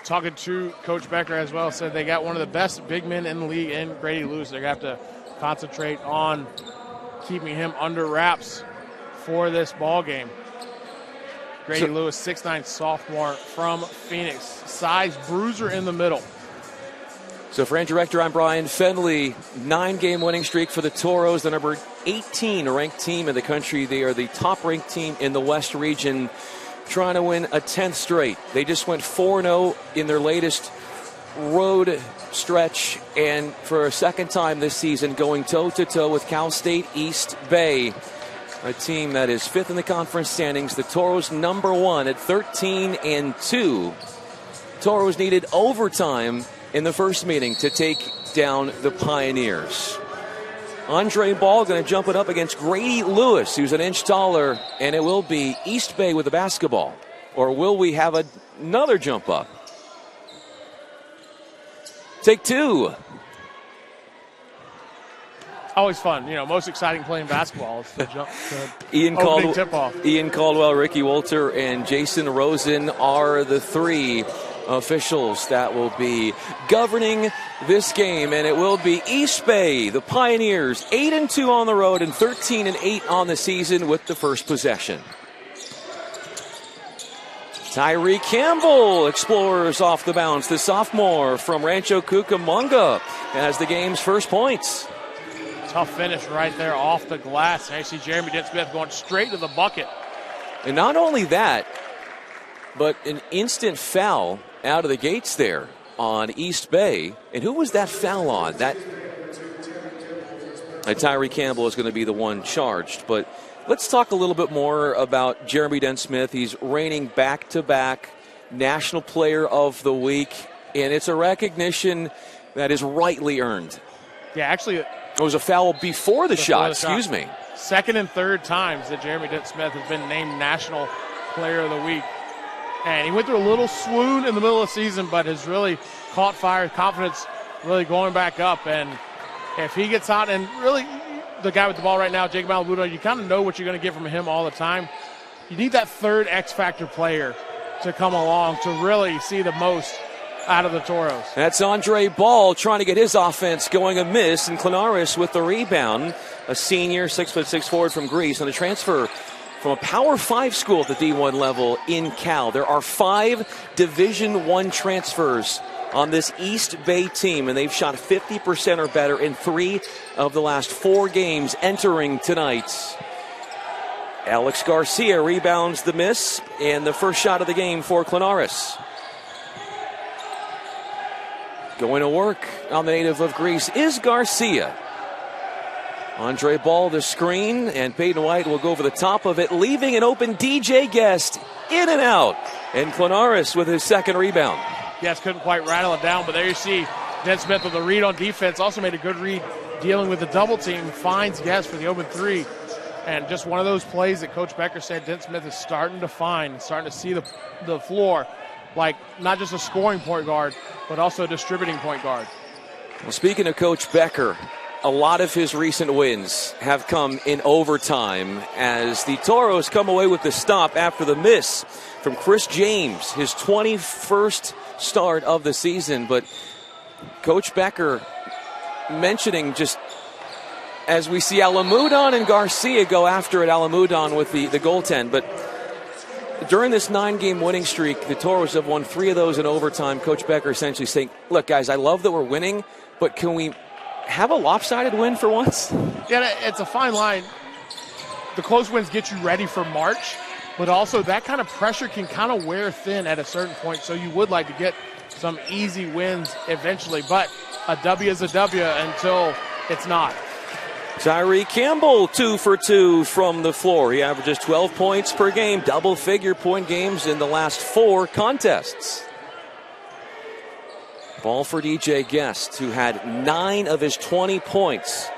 talking to Coach Becker as well, said they got one of the best big men in the league in Grady Lewis. They're going to have to concentrate on keeping him under wraps for this ball game. Grady Lewis, 6'9", sophomore from Phoenix. Size bruiser in the middle. So for Andrew Rector, I'm Brian Fenley. 9-game winning streak for the Toros, the number 18 ranked team in the country. They are the top ranked team in the West region, trying to win a 10th straight. They just went 4-0 in their latest road stretch, and for a second time this season going toe-to-toe with Cal State East Bay, a team that is 5th in the conference standings. The Toros number 1 at 13-2. Toros needed overtime in the first meeting to take down the Pioneers. Andre Ball going to jump it up against Grady Lewis, who's an inch taller, and it will be East Bay with the basketball. Or will we have another jump up? Take two. Always fun. Most exciting playing basketball is the jump to opening tip-off. Ian Caldwell, Ricky Wolter, and Jason Rosen are the 3 officials that will be governing this game, and it will be East Bay, the Pioneers, 8-2 on the road and 13-8 on the season with the first possession. Tyree Campbell explores off the bounce. The sophomore from Rancho Cucamonga has the game's first points. Tough finish right there off the glass. I see Jeremy Dent-Smith going straight to the bucket. And not only that, but an instant foul out of the gates there on East Bay. And who was that foul on? Tyree Campbell is going to be the one charged. But let's talk a little bit more about Jeremy Dent-Smith. He's reigning back-to-back National Player of the Week, and it's a recognition that is rightly earned. Yeah, actually, it was a foul before the shot. Excuse me. Second and third times that Jeremy Dent-Smith has been named National Player of the Week. And he went through a little swoon in the middle of the season, but has really caught fire, confidence really going back up. And if he gets hot, and really the guy with the ball right now, Jacob Malabudo, you kind of know what you're going to get from him all the time. You need that third X-factor player to come along to really see the most out of the Toros. That's Andre Ball trying to get his offense going amiss, and Klonaras with the rebound. A senior, 6'6" forward from Greece, on a transfer from a Power 5 school at the D1 level in Cal. There are 5 Division I transfers on this East Bay team, and they've shot 50% or better in 3 of the last 4 games entering tonight. Alex Garcia rebounds the miss, and the first shot of the game for Klonaras. Going to work on the native of Greece is Garcia. Andre Ball the screen, and Peyton White will go over the top of it, leaving an open DJ Guest in and out. And Klonaras with his second rebound. Guest couldn't quite rattle it down, but there you see Dent-Smith with the read on defense. Also made a good read dealing with the double team. Finds Guest for the open 3. And just one of those plays that Coach Becker said Dent-Smith is starting to find, starting to see the floor, like not just a scoring point guard, but also a distributing point guard. Well, speaking of Coach Becker, a lot of his recent wins have come in overtime as the Toros come away with the stop after the miss from Chris James, his 21st start of the season. But Coach Becker mentioning, just as we see Alamudon and Garcia go after it, Alamudon with the goaltend. But during this 9-game winning streak, the Toros have won 3 of those in overtime. Coach Becker essentially saying, look, guys, I love that we're winning, but can we have a lopsided win for once? Yeah, it's a fine line. The close wins get you ready for March, but also that kind of pressure can kind of wear thin at a certain point, so you would like to get some easy wins eventually, but a W is a W until it's not. Tyree Campbell, 2 for 2 from the floor. He averages 12 points per game, double-figure point games in the last 4 contests. Ball for DJ Guest, who had 9 of his 20 points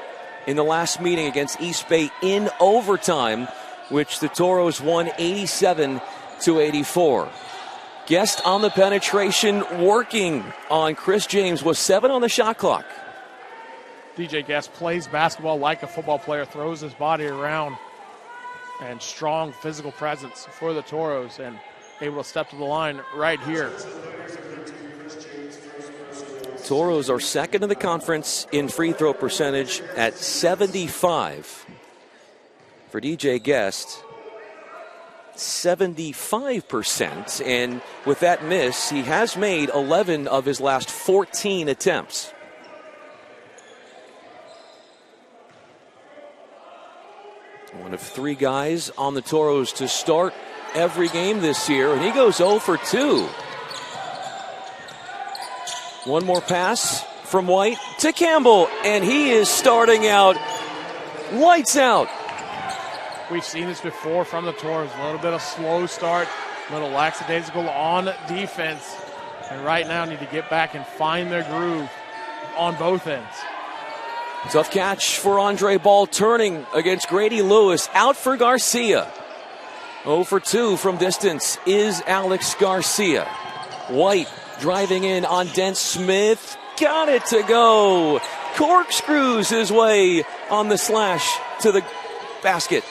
in the last meeting against East Bay in overtime, which the Toros won 87-84. Guest on the penetration, working on Chris James, was 7 on the shot clock. DJ Guest plays basketball like a football player, throws his body around, and strong physical presence for the Toros, and able to step to the line right here. Toros are second in the conference in free throw percentage at 75. For DJ Guest, 75%. And with that miss, he has made 11 of his last 14 attempts. One of three guys on the Toros to start every game this year, and he goes 0 for 2. One more pass from White to Campbell, and he is starting out lights out. We've seen this before from the Toros. A little bit of slow start, a little lackadaisical on defense, and right now need to get back and find their groove on both ends. Tough catch for Andre Ball, turning against Grady Lewis. Out for Garcia. 0 for 2 from distance is Alex Garcia. White driving in on Dent Smith. Got it to go. Corkscrews his way on the slash to the basket.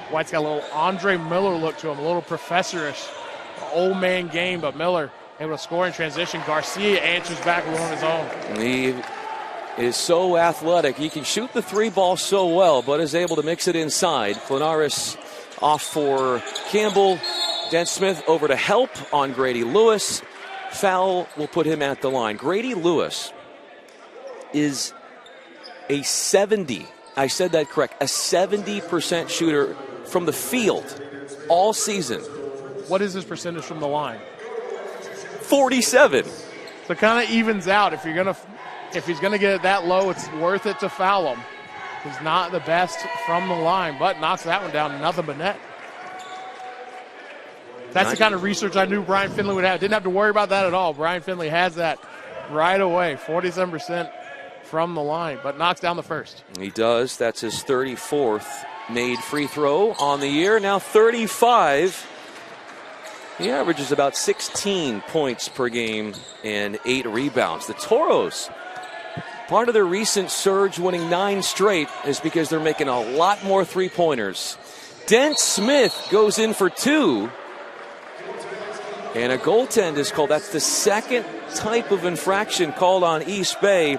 White's got a little Andre Miller look to him, a little professorish, old man game, but Miller able to score in transition. Garcia answers back with one of his own. He is so athletic. He can shoot the three ball so well, but is able to mix it inside. Klonaras off for Campbell. Dent Smith over to help on Grady Lewis. Foul will put him at the line. Grady Lewis is a 70. I said that correct. A 70% shooter from the field all season. What is his percentage from the line? 47. So it kind of evens out. If he's gonna get it that low, it's worth it to foul him. He's not the best from the line, but knocks that one down. Nothing but net. That's the kind of research I knew Brian Finley would have. Didn't have to worry about that at all. Brian Finley has that right away. 47% from the line, but knocks down the first. He does. That's his 34th made free throw on the year. Now 35. He averages about 16 points per game and 8 rebounds. The Toros, part of their recent surge winning 9 straight is because they're making a lot more three-pointers. Dent Smith goes in for 2. And a goaltend is called. That's the second type of infraction called on East Bay.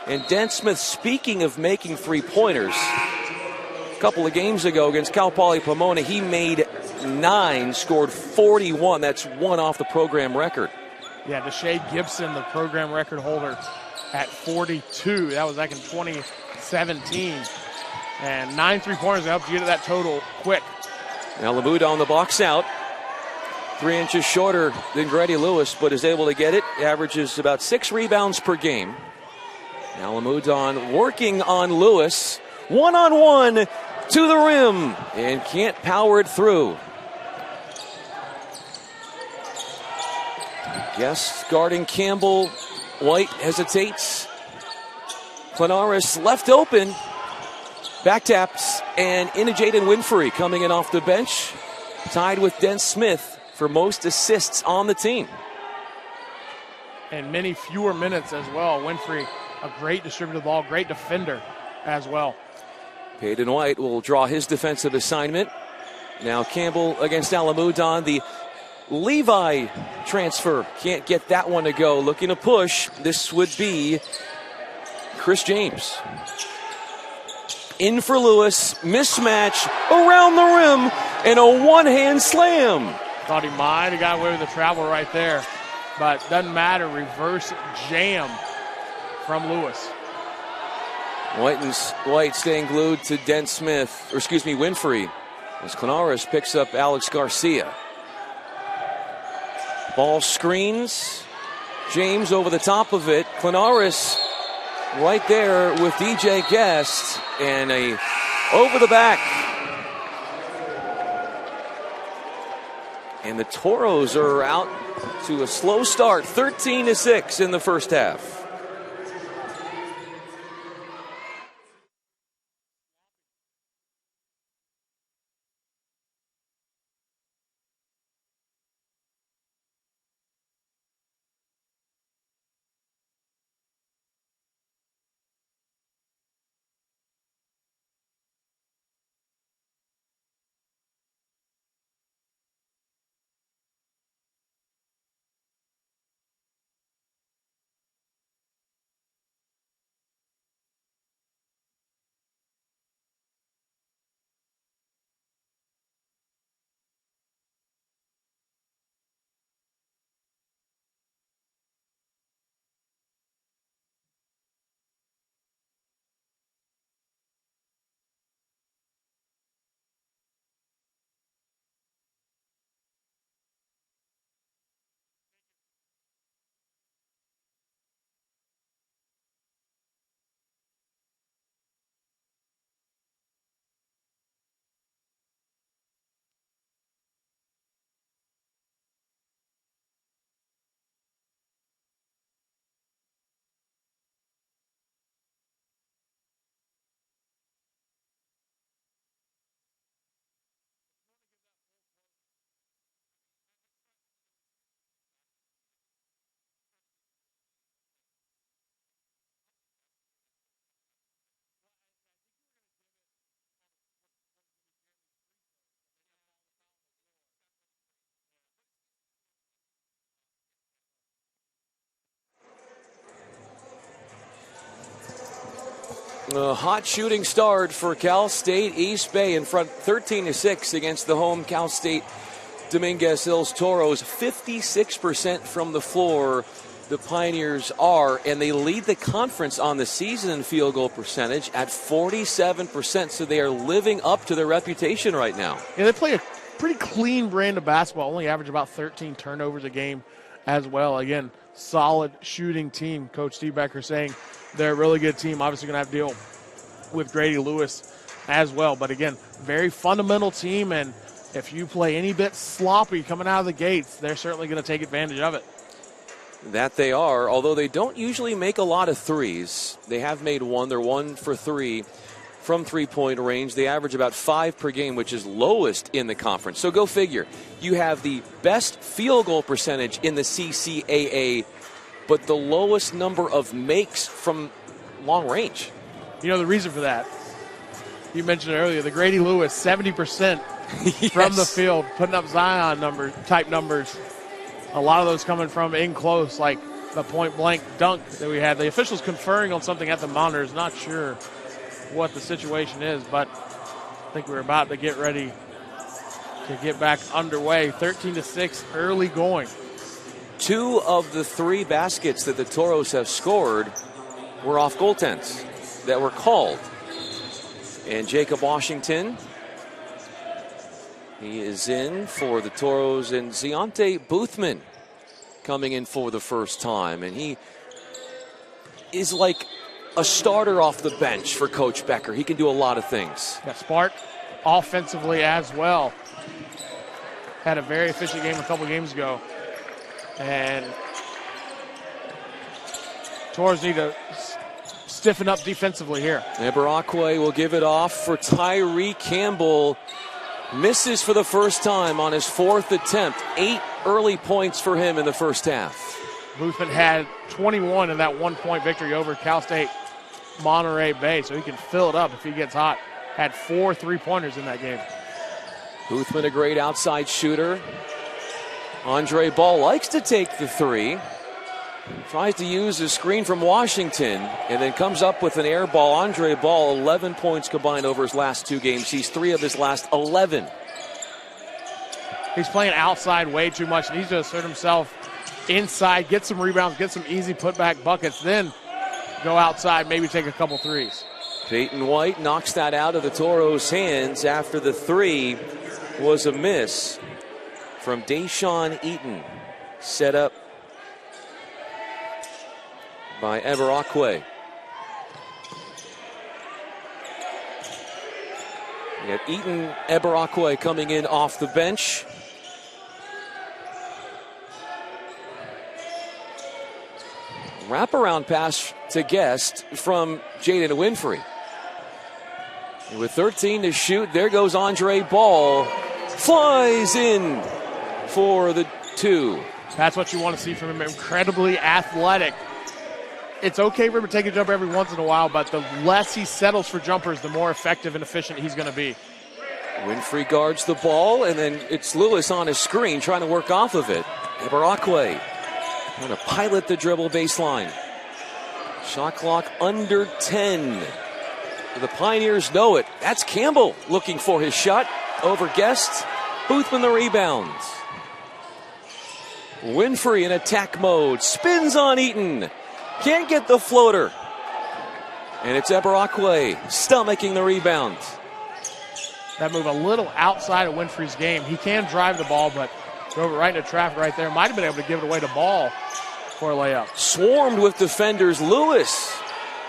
And Dent Smith, speaking of making three-pointers, a couple of games ago against Cal Poly Pomona, he made 9, scored 41. That's one off the program record. Yeah, Deshae Gibson, the program record holder, at 42. That was back in 2017. And 9 three-pointers helped you get to that total quick. Now Labuda on the box out. 3 inches shorter than Grady Lewis, but is able to get it. Averages about 6 rebounds per game. Now Lamudon working on Lewis. One-on-one to the rim and can't power it through. Guest guarding Campbell. White hesitates. Klonaras left open. Back taps and into Jaden Winfrey coming in off the bench. Tied with Dent Smith for most assists on the team. And many fewer minutes as well. Winfrey, a great distributor of the ball, great defender as well. Peyton White will draw his defensive assignment. Now Campbell against Alamudon. The Levi transfer can't get that one to go. Looking to push. This would be Chris James. In for Lewis. Mismatch around the rim. And a one-hand slam. Thought he might have got away with the travel right there. But doesn't matter. Reverse jam from Lewis. White staying glued to Dent Smith, or excuse me, Winfrey, as Klonaras picks up Alex Garcia. Ball screens. James over the top of it. Klonaras right there with DJ Guest, and a over the back. And the Toros are out to a slow start, 13-6 in the first half. A hot shooting start for Cal State. East Bay in front 13-6 against the home Cal State Dominguez Hills Toros. 56% from the floor the Pioneers are, and they lead the conference on the season in field goal percentage at 47%, so they are living up to their reputation right now. Yeah, they play a pretty clean brand of basketball, only average about 13 turnovers a game as well. Again, solid shooting team. Coach Steve Becker saying they're a really good team. Obviously going to have to deal with Grady Lewis as well. But again, very fundamental team, and if you play any bit sloppy coming out of the gates, they're certainly going to take advantage of it. That they are, although they don't usually make a lot of threes. They have made one. They're 1 for 3 from three-point range. They average about 5 per game, which is lowest in the conference. So go figure. You have the best field goal percentage in the CCAA, but the lowest number of makes from long range. You know the reason for that? You mentioned it earlier. The Grady Lewis, 70% Yes. from the field, putting up Zion type numbers. A lot of those coming from in close, like the point-blank dunk that we had. The officials conferring on something at the monitors. Not sure what the situation is, but I think we're about to get ready to get back underway. 13-6, early going. 2 of the 3 baskets that the Toros have scored were off goaltends that were called. And Jacob Washington, he is in for the Toros, and Ziante Boothman coming in for the first time. And he is like a starter off the bench for Coach Becker. He can do a lot of things. Got spark offensively as well. Had a very efficient game a couple games ago. And Toros need to stiffen up defensively here. Eberakwe will give it off for Tyree Campbell. Misses for the first time on his 4th attempt. 8 early points for him in the first half. Boothman had 21 in that 1-point victory over Cal State Monterey Bay, so he can fill it up if he gets hot. Had 4 3-pointers in that game. Boothman, a great outside shooter. Andre Ball likes to take the 3. Tries to use his screen from Washington and then comes up with an air ball. Andre Ball, 11 points combined over his last 2 games. He's 3 of his last 11. He's playing outside way too much. He needs to assert himself inside, get some rebounds, get some easy putback buckets, then go outside, maybe take a couple threes. Peyton White knocks that out of the Toros' hands after the 3 was a miss from Deshaun Eaton. Set up by Eberakwe. We have Eaton, Eberakwe coming in off the bench. Wraparound pass to Guest from Jaden Winfrey. And with 13 to shoot, there goes Andre Ball. Flies in for the 2. That's what you want to see from him. Incredibly athletic. It's okay for him to take a jumper every once in a while, but the less he settles for jumpers, the more effective and efficient he's going to be. Winfrey guards the ball, and then it's Lewis on his screen trying to work off of it. Eberakwe trying to pilot the dribble baseline. Shot clock under 10. The Pioneers know it. That's Campbell looking for his shot over Guest. Boothman the rebounds. Winfrey in attack mode. Spins on Eaton. Can't get the floater. And it's Eberakwe stomaching the rebound. That move a little outside of Winfrey's game. He can drive the ball, but drove it right into traffic right there. Might have been able to give it away to Ball for a layup. Swarmed with defenders. Lewis,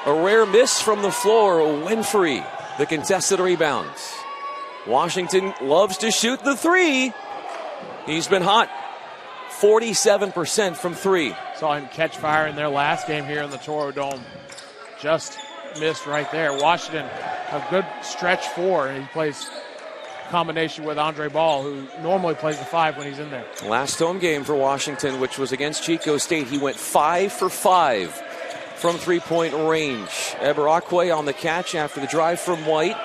a rare miss from the floor. Winfrey, the contested rebounds. Washington loves to shoot the 3. He's been hot. 47% from 3. Saw him catch fire in their last game here in the Toro Dome. Just missed right there. Washington, a good stretch 4, and he plays combination with Andre Ball, who normally plays the 5 when he's in there. Last home game for Washington, which was against Chico State, he went 5 for 5 from 3-point range. Eberakwe on the catch after the drive from White,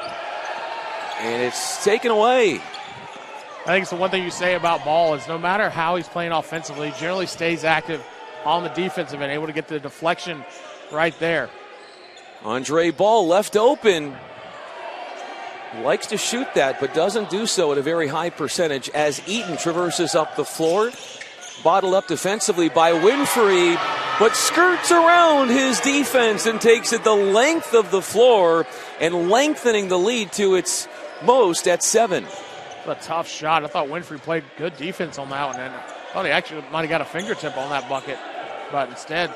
and it's taken away. I think it's the one thing you say about Ball is no matter how he's playing offensively, he generally stays active on the defensive end, able to get the deflection right there. Andre Ball left open. Likes to shoot that, but doesn't do so at a very high percentage as Eaton traverses up the floor. Bottled up defensively by Winfrey, but skirts around his defense and takes it the length of the floor and lengthening the lead to its most at 7. A tough shot. I thought Winfrey played good defense on that one, and I thought he actually might have got a fingertip on that bucket, but instead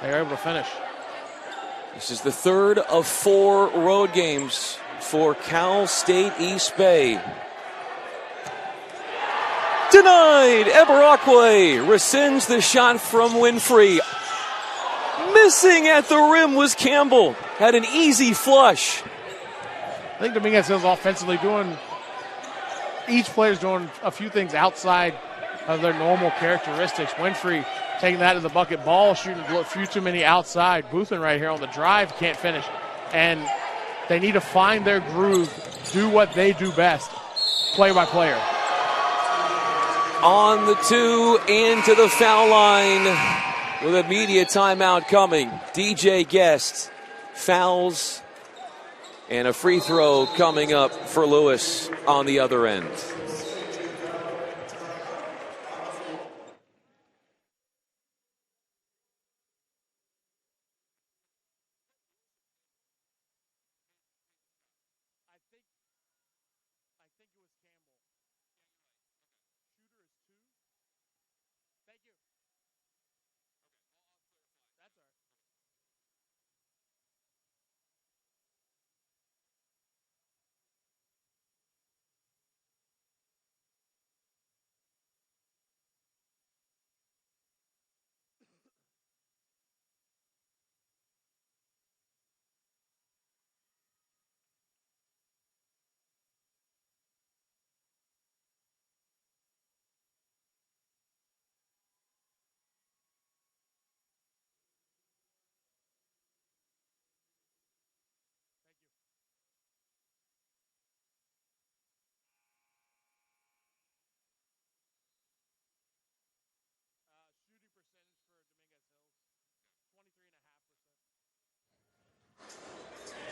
they were able to finish. This is the third of 4 road games for Cal State East Bay. Denied. Eberakwe rescinds the shot from Winfrey. Missing at the rim was Campbell. Had an easy flush. I think Dominguez is offensively each player's doing a few things outside of their normal characteristics. Winfrey taking that to the bucket. Ball shooting a few too many outside. Boothman right here on the drive can't finish. And they need to find their groove, do what they do best, player by player. On the 2 into the foul line with a media timeout coming. DJ Guest fouls and a free throw coming up for Lewis on the other end.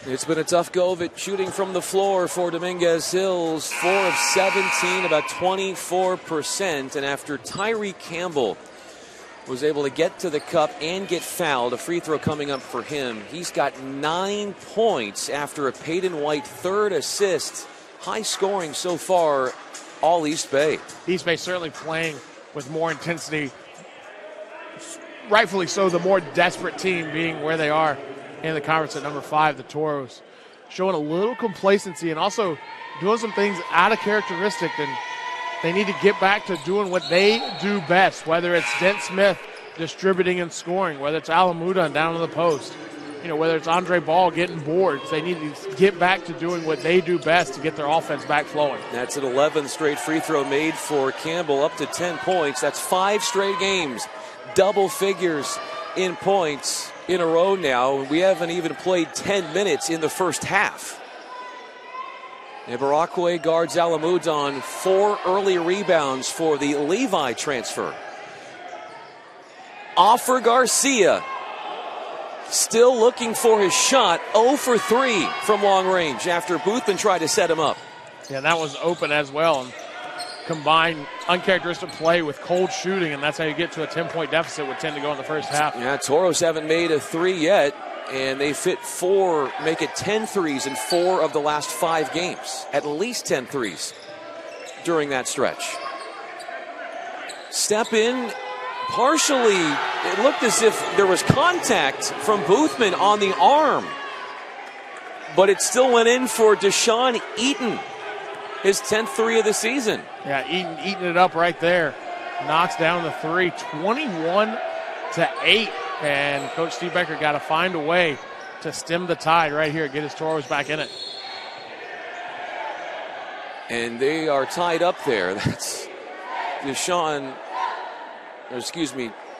It's been a tough go of it shooting from the floor for Dominguez Hills. 4 of 17, about 24%. And after Tyree Campbell was able to get to the cup and get fouled, a free throw coming up for him, he's got 9 points after a Peyton White third assist. High scoring so far, all East Bay. East Bay certainly playing with more intensity. Rightfully so, the more desperate team being where they are in the conference at number 5, the Toros. Showing a little complacency and also doing some things out of characteristic, and they need to get back to doing what they do best, whether it's Dent Smith distributing and scoring, whether it's Alamuda down on the post, whether it's Andre Ball getting boards. They need to get back to doing what they do best to get their offense back flowing. That's an 11th straight free throw made for Campbell, up to 10 points. That's 5 straight games, double figures in points in a row now. We haven't even played 10 minutes in the first half. Eberakwe guards Alamudon. 4 early rebounds for the Levi transfer. Offer Garcia still looking for his shot. 0 for 3 from long range after Boothman tried to set him up. Yeah, that was open as well. And combine uncharacteristic play with cold shooting, and that's how you get to a 10-point deficit with 10 to go in the first half. Yeah, Toros haven't made a 3 yet, and they make it 10 threes in 4 of the last 5 games. At least 10 threes during that stretch. Step in, partially, it looked as if there was contact from Boothman on the arm, but it still went in for Deshaun Eaton. His 10th 3 of the season. Yeah, eating it up right there. Knocks down the 3, 21-8. And Coach Steve Becker got to find a way to stem the tide right here, get his Toros back in it. And they are tied up there. That's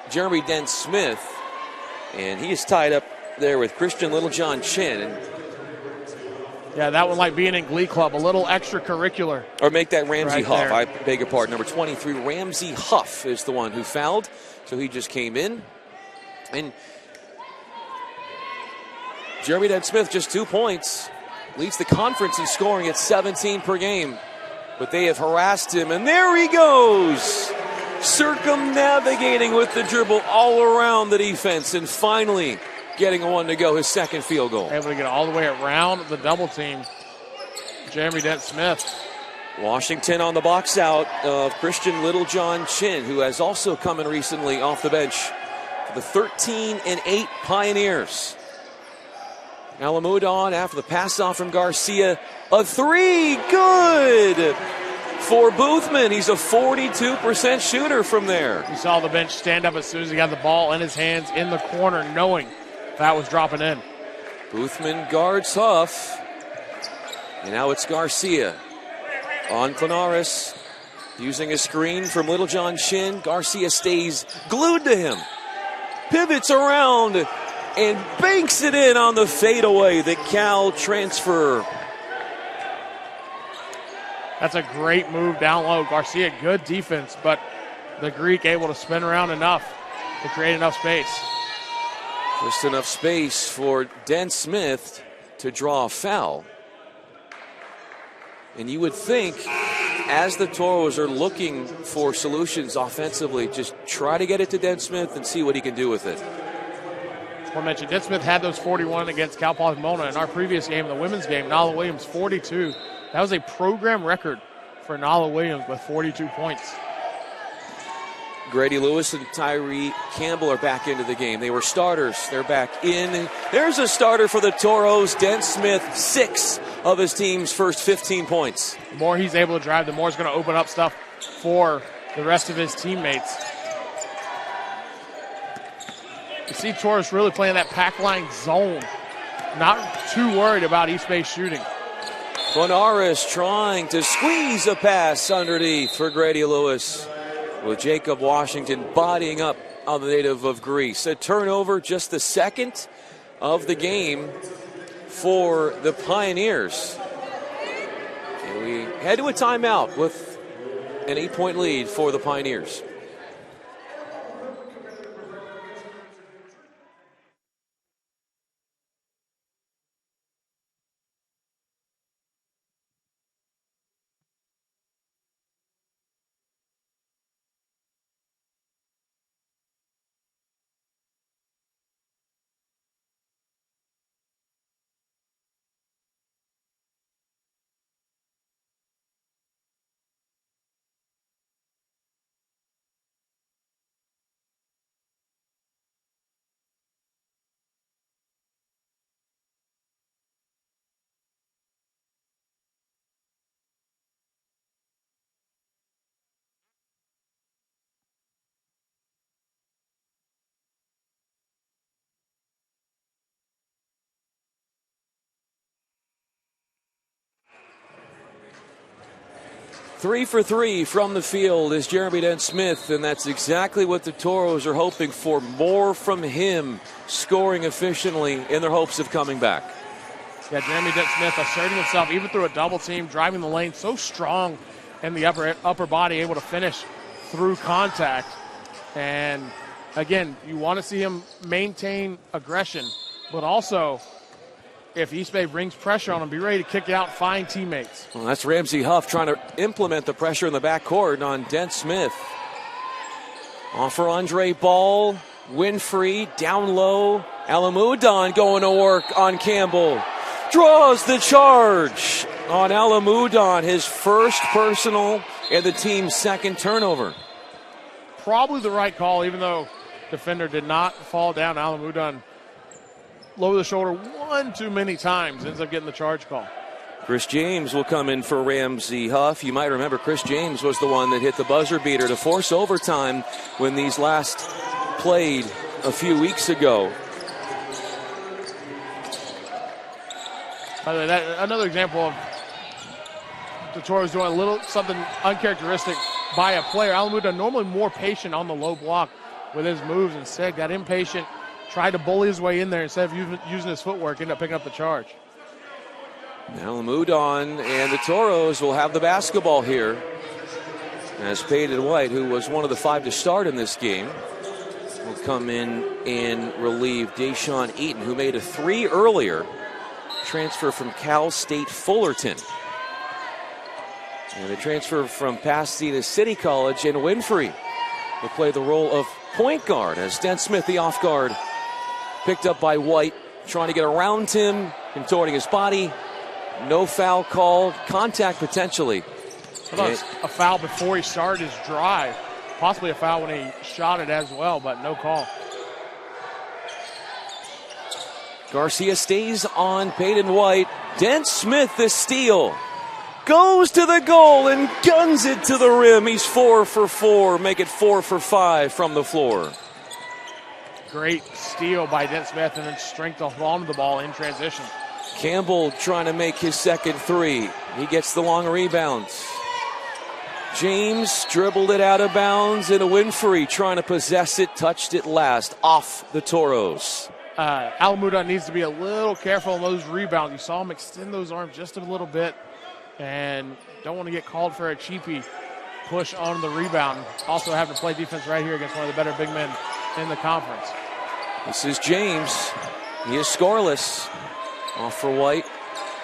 Jeremy Dent Smith. And he is tied up there with Christian Littlejohn Chin. And yeah, that one like being in Glee Club, a little extracurricular. Or make that Ramsey right Huff. there. I beg your pardon. Number 23, Ramsey Huff is the one who fouled. So he just came in. And Jeremy Dent-Smith just 2 points. Leads the conference in scoring at 17 per game. But they have harassed him, and there he goes. Circumnavigating with the dribble all around the defense, and finally getting one to go, his second field goal. Able to get all the way around the double team. Jeremy Dent-Smith. Washington on the box out of Christian Littlejohn Chin, who has also come in recently off the bench for the 13-8 Pioneers. Alamudon after the pass off from Garcia. A three, good for Boothman. He's a 42% shooter from there. You saw the bench stand up as soon as he got the ball in his hands in the corner, knowing that was dropping in. Boothman guards Huff. And now it's Garcia on Klonaras. Using a screen from Littlejohn Chin. Garcia stays glued to him. Pivots around and banks it in on the fadeaway. The Cal transfer. That's a great move down low. Garcia, good defense, but the Greek able to spin around enough to create enough space. Just enough space for Dent-Smith to draw a foul. And you would think, as the Toros are looking for solutions offensively, just try to get it to Dent-Smith and see what he can do with it. I mentioned Dent-Smith had those 41 against Cal Poly Pomona in our previous game, the women's game. Nala Williams, 42. That was a program record for Nala Williams with 42 points. Grady Lewis and Tyree Campbell are back into the game. They were starters. They're back in. There's a starter for the Toros. Dent-Smith, 6 of his team's first 15 points. The more he's able to drive, the more he's going to open up stuff for the rest of his teammates. You see Toros really playing that pack line zone. Not too worried about East Bay shooting. Klonaras trying to squeeze a pass underneath for Grady Lewis, with Jacob Washington bodying up on the native of Greece. A turnover, just the second of the game for the Pioneers. And we head to a timeout with an 8-point lead for the Pioneers. Three for 3 from the field is Jeremy Dent-Smith, and that's exactly what the Toros are hoping for. More from him, scoring efficiently in their hopes of coming back. Yeah, Jeremy Dent-Smith asserting himself even through a double team, driving the lane, so strong in the upper body, able to finish through contact. And again, you want to see him maintain aggression, but also, if East Bay brings pressure on him, be ready to kick it out, find teammates. Well, that's Ramsey Huff trying to implement the pressure in the backcourt on Dent-Smith. Off for Andre Ball, Winfrey, down low. Alamudon going to work on Campbell. Draws the charge on Alamudon, his first personal and the team's second turnover. Probably the right call, even though defender did not fall down. Alamudon lower the shoulder one too many times, ends up getting the charge call. Chris James will come in for Ramsey Huff. You might remember Chris James was the one that hit the buzzer beater to force overtime when these last played a few weeks ago. By the way, another example of the Toros doing a little something uncharacteristic by a player. Alamudon normally more patient on the low block with his moves. Instead, got impatient, tried to bully his way in there instead of using his footwork, ended up picking up the charge. Alamudon and the Toros will have the basketball here, as Peyton White, who was one of the 5 to start in this game, will come in and relieve Deshaun Eaton, who made a 3 earlier. Transfer from Cal State Fullerton. And the transfer from Pasadena City College, and Winfrey will play the role of point guard as Dent Smith, the off guard, picked up by White, trying to get around him, contorting his body. No foul called. Contact potentially. I thought it was a foul before he started his drive. Possibly a foul when he shot it as well, but no call. Garcia stays on Peyton White. Dent Smith, the steal. Goes to the goal and guns it to the rim. He's 4 for 4. Make it 4 for 5 from the floor. Great steal by Dent Smith, and then strength onto the ball in transition. Campbell trying to make his second 3. He gets the long rebounds. James dribbled it out of bounds, and a Winfrey trying to possess it, touched it last, off the Toros. Alamuda needs to be a little careful on those rebounds. You saw him extend those arms just a little bit, and don't want to get called for a cheapie push on the rebound. Also having to play defense right here against one of the better big men in the conference. This is James. He is scoreless. Off for White,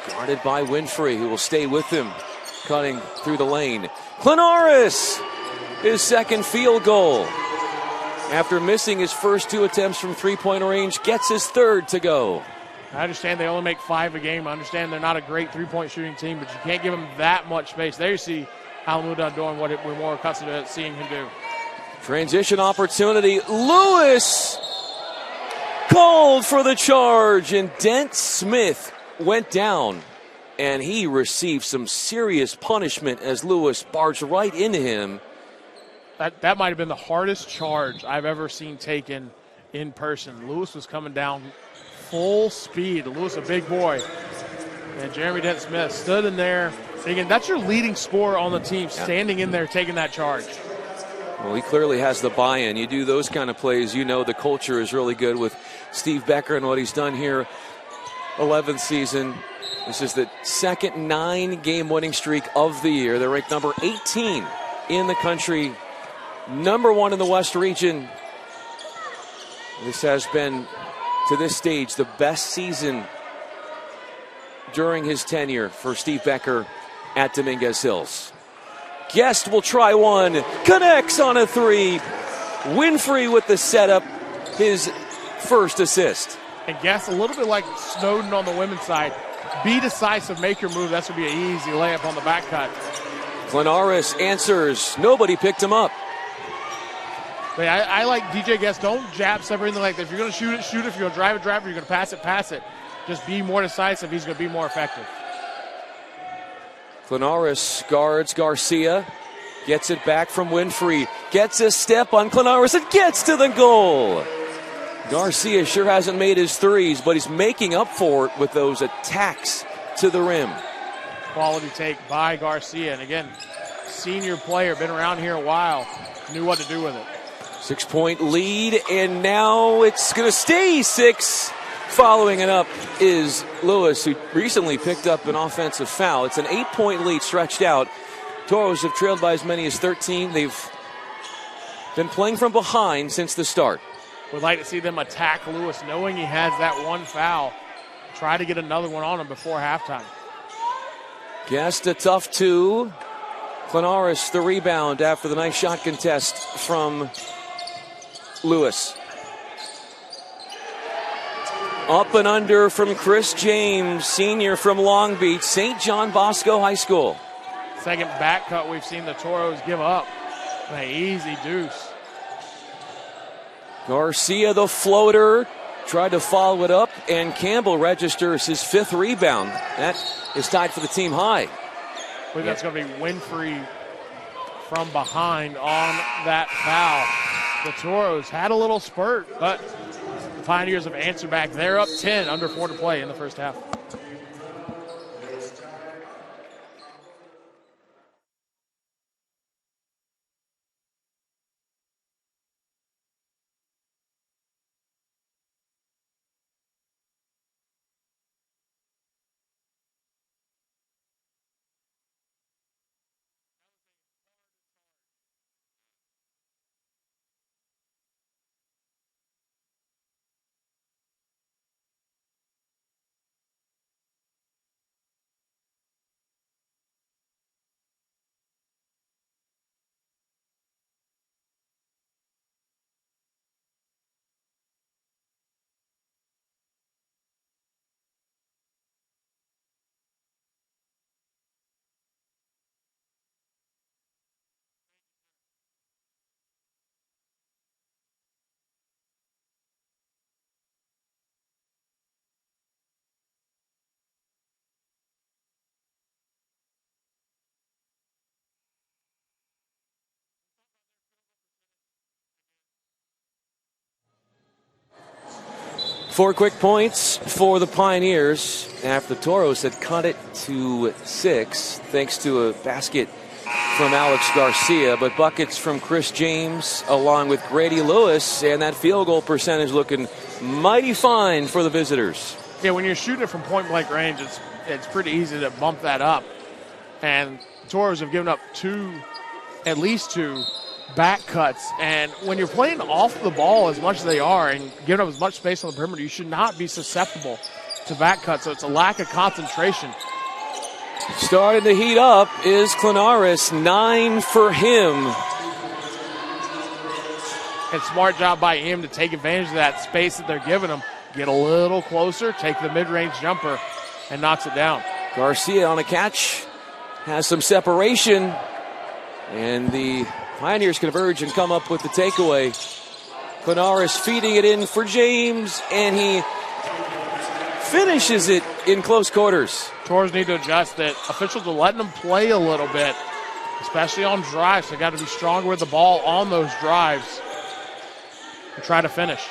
guarded by Winfrey, who will stay with him, cutting through the lane. Klonaras, his second field goal. After missing his first 2 attempts from three-point range, gets his third to go. I understand they only make 5 a game. I understand they're not a great three-point shooting team, but you can't give them that much space. There you see Alamuda doing what we're more accustomed to seeing him do. Transition opportunity. Lewis called for the charge, and Dent Smith went down, and he received some serious punishment as Lewis barged right into him. That might have been the hardest charge I've ever seen taken in person. Lewis was coming down full speed. Lewis, a big boy. And Jeremy Dent Smith stood in there. Again, that's your leading scorer on the team, standing in there taking that charge. Well, he clearly has the buy-in. You do those kind of plays, you know the culture is really good with Steve Becker and what he's done here. 11th season. This is the second 9-game winning streak of the year. They're ranked number 18 in the country, number 1 in the West region. This has been, to this stage, the best season during his tenure for Steve Becker at Dominguez Hills. Guest will try one, connects on a 3. Winfrey with the setup, his first assist. And Guest, a little bit like Snowden on the women's side. Be decisive, make your move. That's going to be an easy layup on the back cut. Klonaras answers. Nobody picked him up. But I like DJ Guest. Don't jab step or anything like that. If you're going to shoot it, shoot it. If you're going to drive it, drive it. If you're going to pass it, pass it. Just be more decisive. He's going to be more effective. Klonaras guards Garcia. Gets it back from Winfrey. Gets a step on Klonaras and gets to the goal. Garcia sure hasn't made his threes, but he's making up for it with those attacks to the rim. Quality take by Garcia. And again, senior player, been around here a while, knew what to do with it. 6-point lead, and now it's going to stay 6. Following it up is Lewis, who recently picked up an offensive foul. It's an 8-point lead stretched out. Toros have trailed by as many as 13. They've been playing from behind since the start. Would like to see them attack Lewis, knowing he has that one foul. Try to get another one on him before halftime. Guest a tough 2. Klonaras the rebound after the nice shot contest from Lewis. Up and under from Chris James, senior from Long Beach, St. John Bosco High School. Second back cut we've seen the Toros give up. An easy deuce. Garcia the floater, tried to follow it up, and Campbell registers his 5th rebound. That is tied for the team high. I believe that's going to be Winfrey from behind on that foul. The Toros had a little spurt, but the Pioneers have answered back. They're up 10, under 4 to play in the first half. 4 quick points for the Pioneers after the Toros had cut it to 6 thanks to a basket from Alex Garcia, but buckets from Chris James along with Grady Lewis, and that field goal percentage looking mighty fine for the visitors. Yeah, when you're shooting it from point blank range, it's pretty easy to bump that up. And Toros have given up at least two back cuts. And when you're playing off the ball as much as they are and giving up as much space on the perimeter, you should not be susceptible to back cuts. So it's a lack of concentration. Starting to heat up is Klonaras, 9 for him. And smart job by him to take advantage of that space that they're giving him. Get a little closer, take the mid-range jumper, and knocks it down. Garcia on a catch, has some separation, and the Pioneers converge and come up with the takeaway. Klonaras feeding it in for James, and he finishes it in close quarters. Toros need to adjust that. Officials are letting them play a little bit, especially on drives. They got to be stronger with the ball on those drives and try to finish.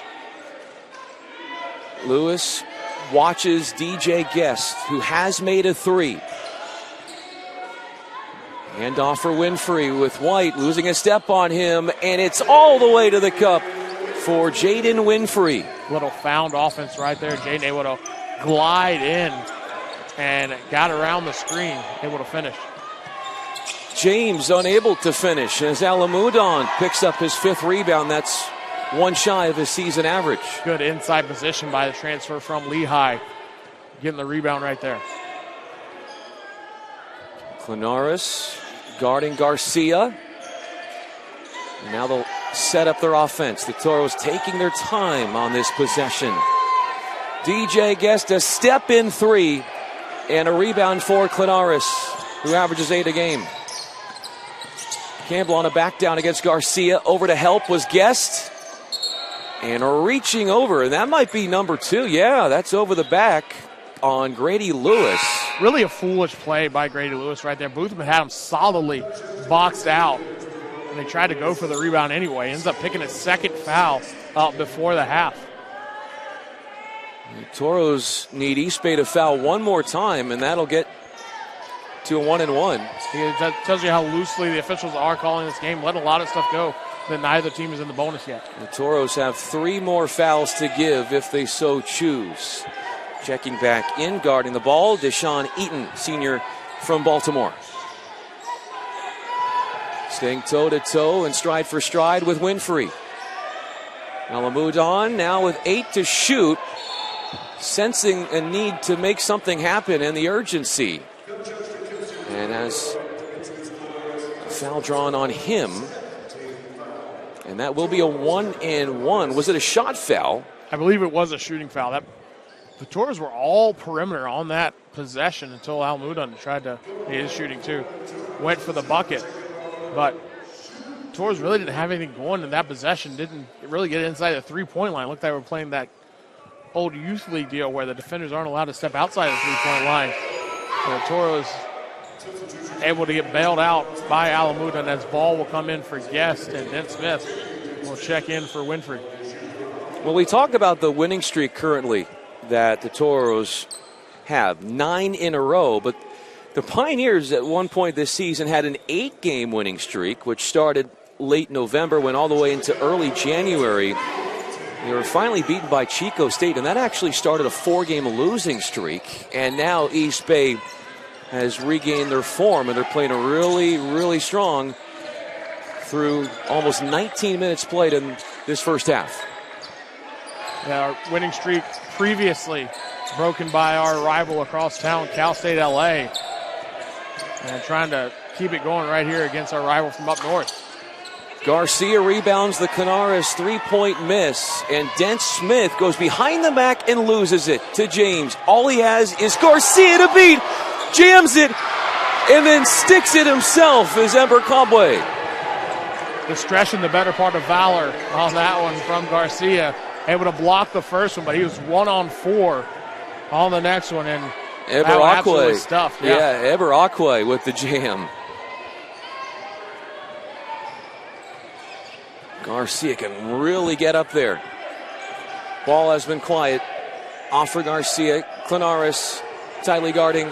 Lewis watches DJ Guest, who has made a 3. Handoff for Winfrey with White losing a step on him, and it's all the way to the cup for Jaden Winfrey. Little found offense right there. Jaden able to glide in and got around the screen, able to finish. James unable to finish as Alamudon picks up his 5th rebound. That's 1 shy of his season average. Good inside position by the transfer from Lehigh. Getting the rebound right there. Klonaras guarding Garcia. And now they'll set up their offense. The Toros taking their time on this possession. DJ Guest a step in 3 and a rebound for Klonaras, who averages 8 a game. Campbell on a back down against Garcia. Over to help was Guest. And reaching over, and that might be number 2. Yeah, that's over the back on Grady Lewis. Really a foolish play by Grady Lewis right there. Boothman had him solidly boxed out, and they tried to go for the rebound anyway. Ends up picking his 2nd foul before the half. The Toros need East Bay to foul one more time, and that'll get to a 1-and-1. That tells you how loosely the officials are calling this game, letting a lot of stuff go that neither team is in the bonus yet. The Toros have 3 more fouls to give if they so choose. Checking back in, guarding the ball, Deshaun Eaton, senior from Baltimore. Staying toe-to-toe and stride for stride with Winfrey. Alamudon now with 8 to shoot, sensing a need to make something happen and the urgency. And as a foul drawn on him, and that will be a 1-and-1. Was it a shot foul? I believe it was a shooting foul. The Toros were all perimeter on that possession until Alamudon tried to, he is shooting too, went for the bucket. But Toros really didn't have anything going in that possession, didn't really get inside the 3-point line. Looked like they were playing that old youth league deal where the defenders aren't allowed to step outside the 3-point line. And the Toros able to get bailed out by Alamudon as ball will come in for Guest, and Dent Smith will check in for Winfrey. Well, we talk about the winning streak currently that the Toros have, 9 in a row, but the Pioneers at one point this season had an 8-game winning streak, which started late November, went all the way into early January. They were finally beaten by Chico State, and that actually started a 4-game losing streak, and now East Bay has regained their form, and they're playing a really, really strong through almost 19 minutes played in this first half. Yeah, our winning streak previously broken by our rival across town, Cal State LA. And trying to keep it going right here against our rival from up north. Garcia rebounds the Klonaras 3-point miss, and Dent Smith goes behind the back and loses it to James. All he has is Garcia to beat, jams it, and then sticks it himself as Ember Cobway. Discretion, the better part of valor on that one from Garcia. Able to block the first one, but he was 1-on-4 on the next one, and Eber stuffed. Yeah, Eber Aquay with the jam. Garcia can really get up there. Ball has been quiet Off for Garcia. Klonaras tightly guarding.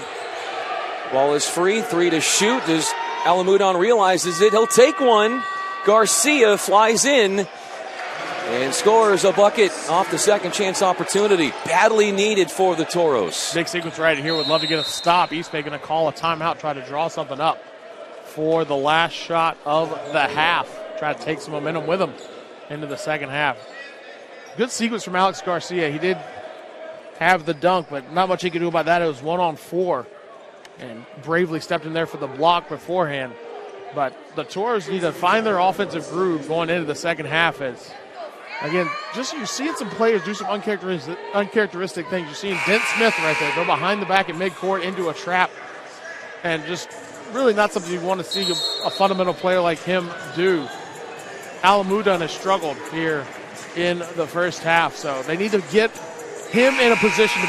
Ball is free. 3 to shoot. As Alamudon realizes it, he'll take one. Garcia flies in and scores a bucket off the second chance opportunity. Badly needed for the Toros. Big sequence right here. Would love to get a stop. East Bay going to call a timeout, try to draw something up for the last shot of the half. Try to take some momentum with him into the second half. Good sequence from Alex Garcia. He did have the dunk, but not much he could do about that. It was 1-on-4, and bravely stepped in there for the block beforehand. But the Toros need to find their offensive groove going into the second half. As again, just you're seeing some players do some uncharacteristic things. You're seeing Dent Smith right there go behind the back at midcourt into a trap, and just really not something you want to see a fundamental player like him do. Alamudon has struggled here in the first half, so they need to get him in a position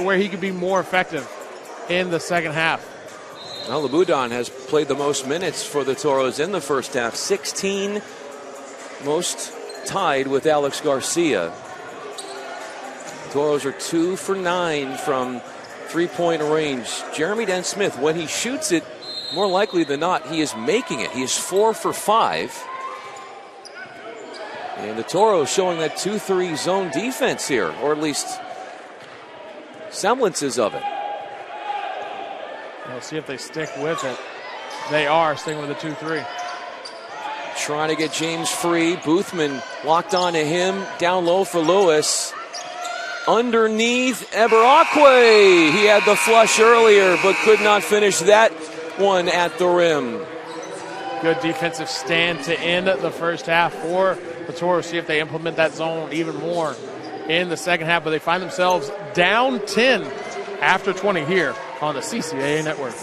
where he can be more effective in the second half. Alamudon has played the most minutes for the Toros in the first half, 16, most tied with Alex Garcia. Toros are 2 for 9 from three-point range. Jeremy Dent Smith, when he shoots it, more likely than not, he is making it. He is 4 for 5. And the Toros showing that 2-3 zone defense here, or at least semblances of it. We'll see if they stick with it. They are sticking with the 2-3. Trying to get James free. Boothman locked on to him. Down low for Lewis. Underneath Eberakwe. He had the flush earlier, but could not finish that one at the rim. Good defensive stand to end the first half for the Toros. See if they implement that zone even more in the second half. But they find themselves down 10 after 20 here on the CCAA Network.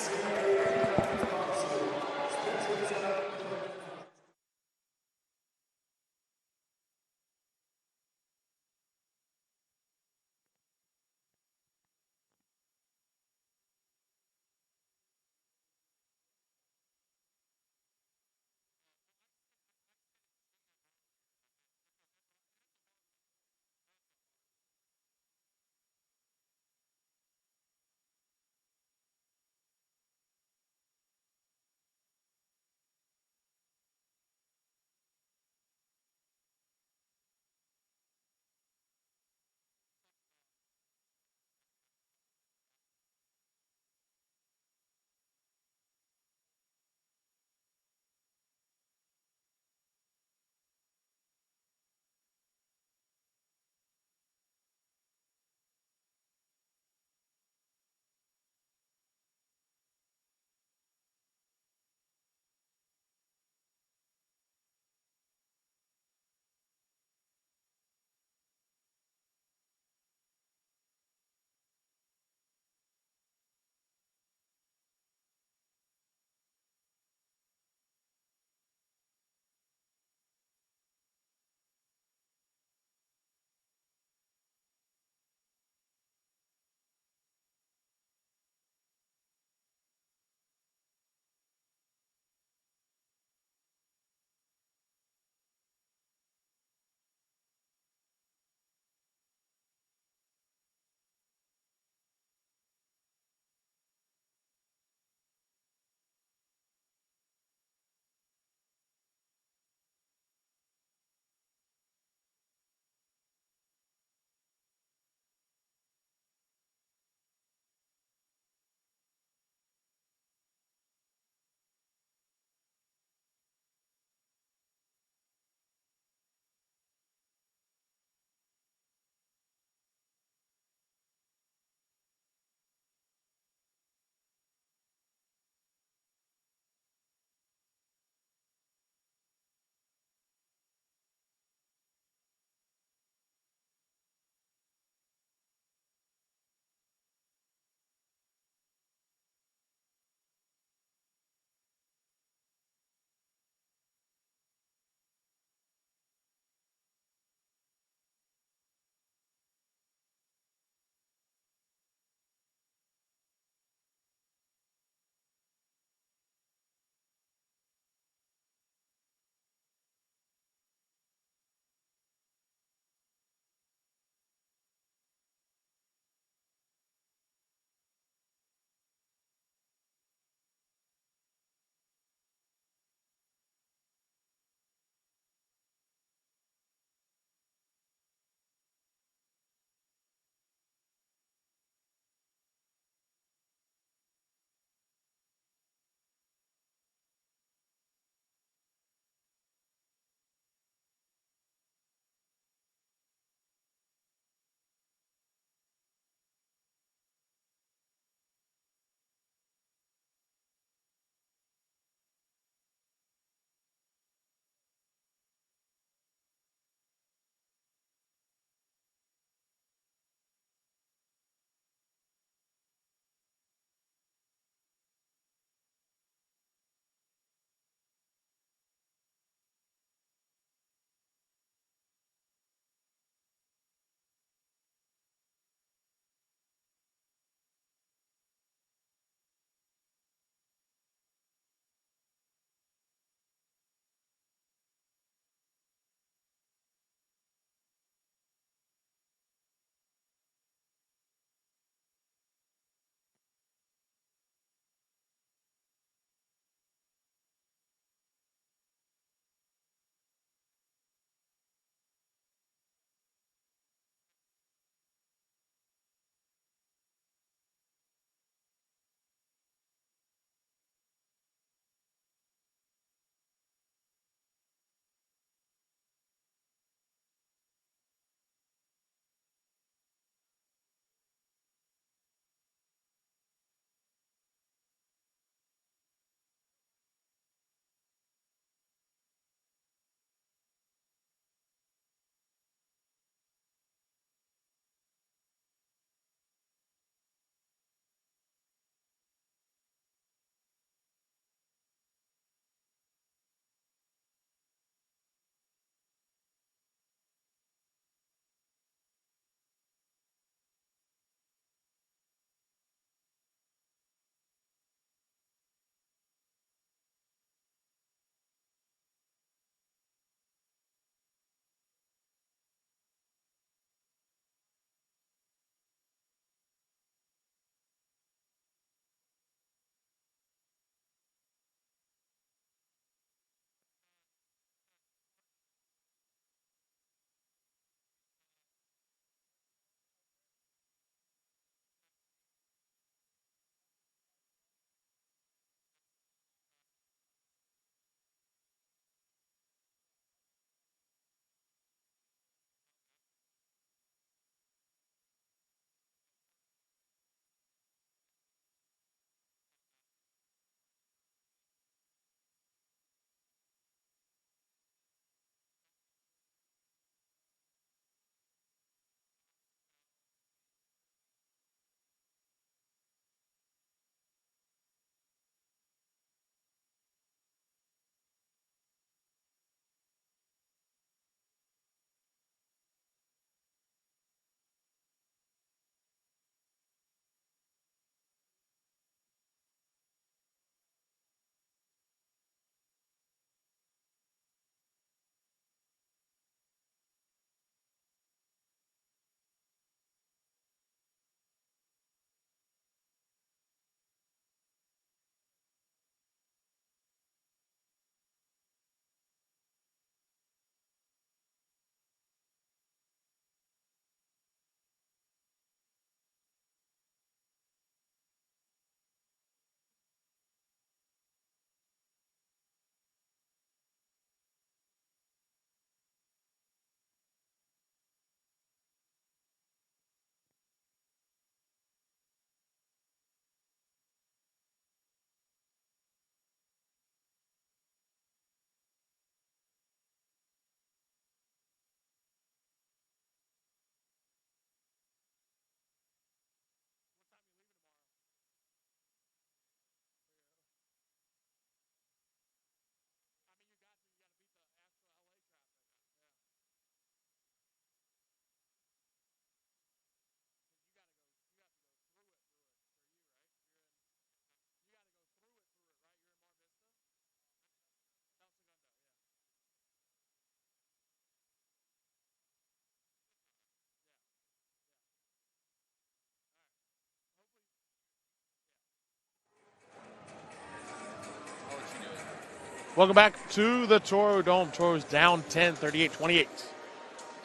Welcome back to the Toro Dome. Toros down 10, 38-28.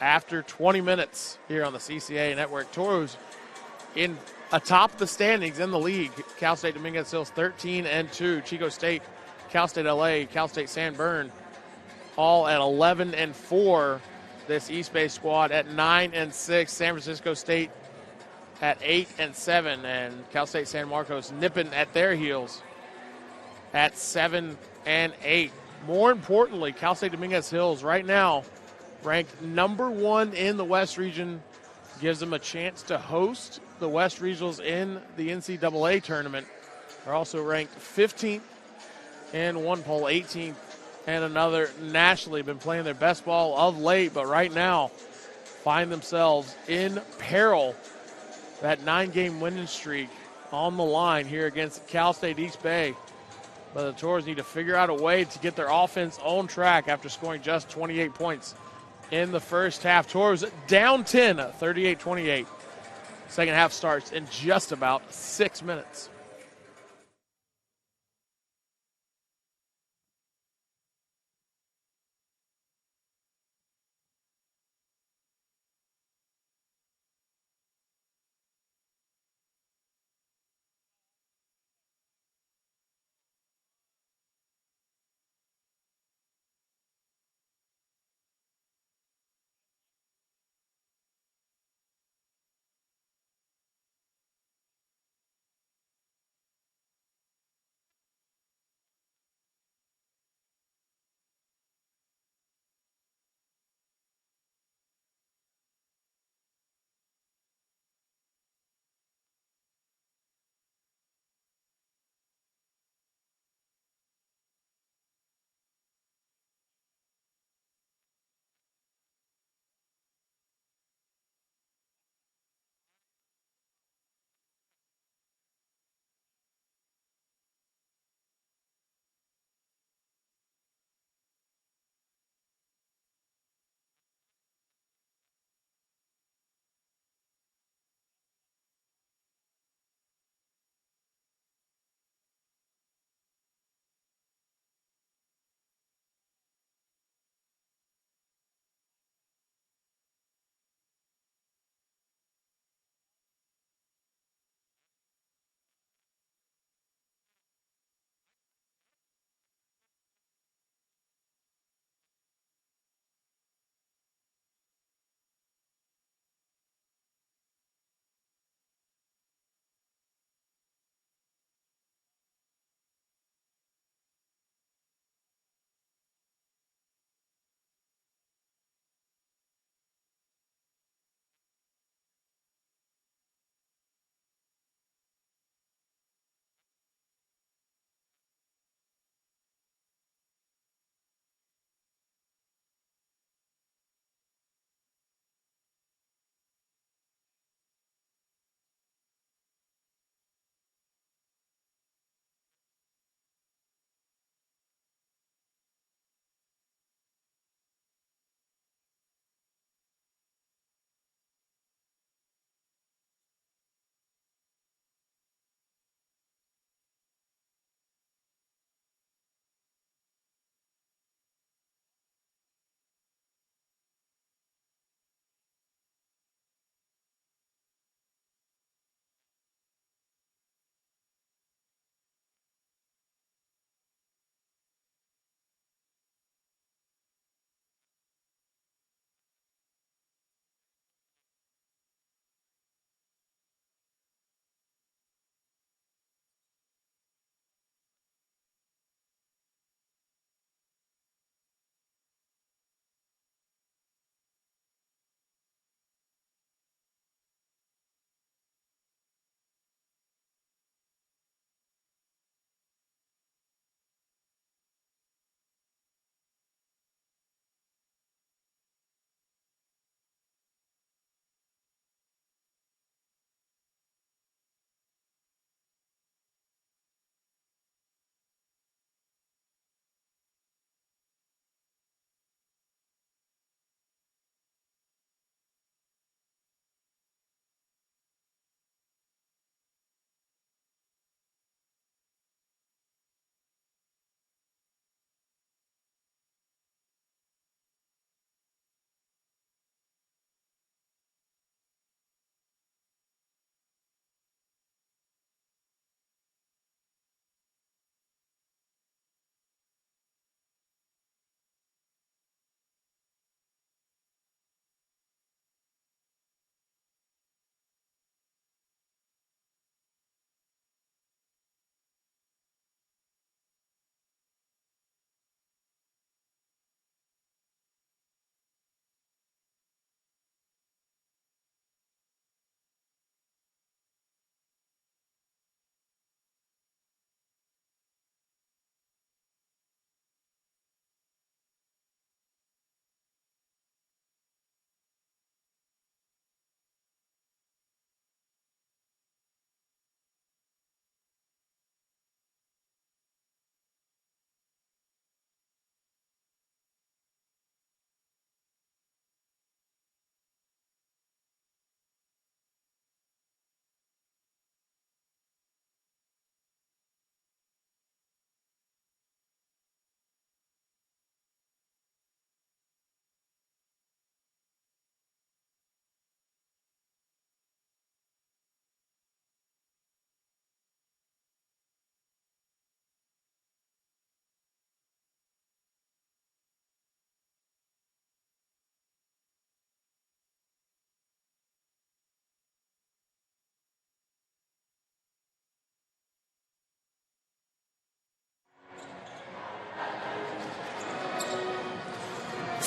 After 20 minutes here on the CCA Network. Toros in atop the standings in the league. Cal State Dominguez Hills 13-2. Chico State, Cal State LA, Cal State San Bern all at 11-4. This East Bay squad at 9-6. San Francisco State at 8-7, and Cal State San Marcos nipping at their heels at 7-8. More importantly, Cal State Dominguez Hills right now ranked number 1 in the West region, gives them a chance to host the West Regionals in the NCAA tournament. They're also ranked 15th in one poll, 18th and another nationally. Been playing their best ball of late, but right now find themselves in peril. That 9-game winning streak on the line here against Cal State East Bay. But the Toros need to figure out a way to get their offense on track after scoring just 28 points in the first half. Toros down 10, 38-28. Second half starts in just about 6 minutes.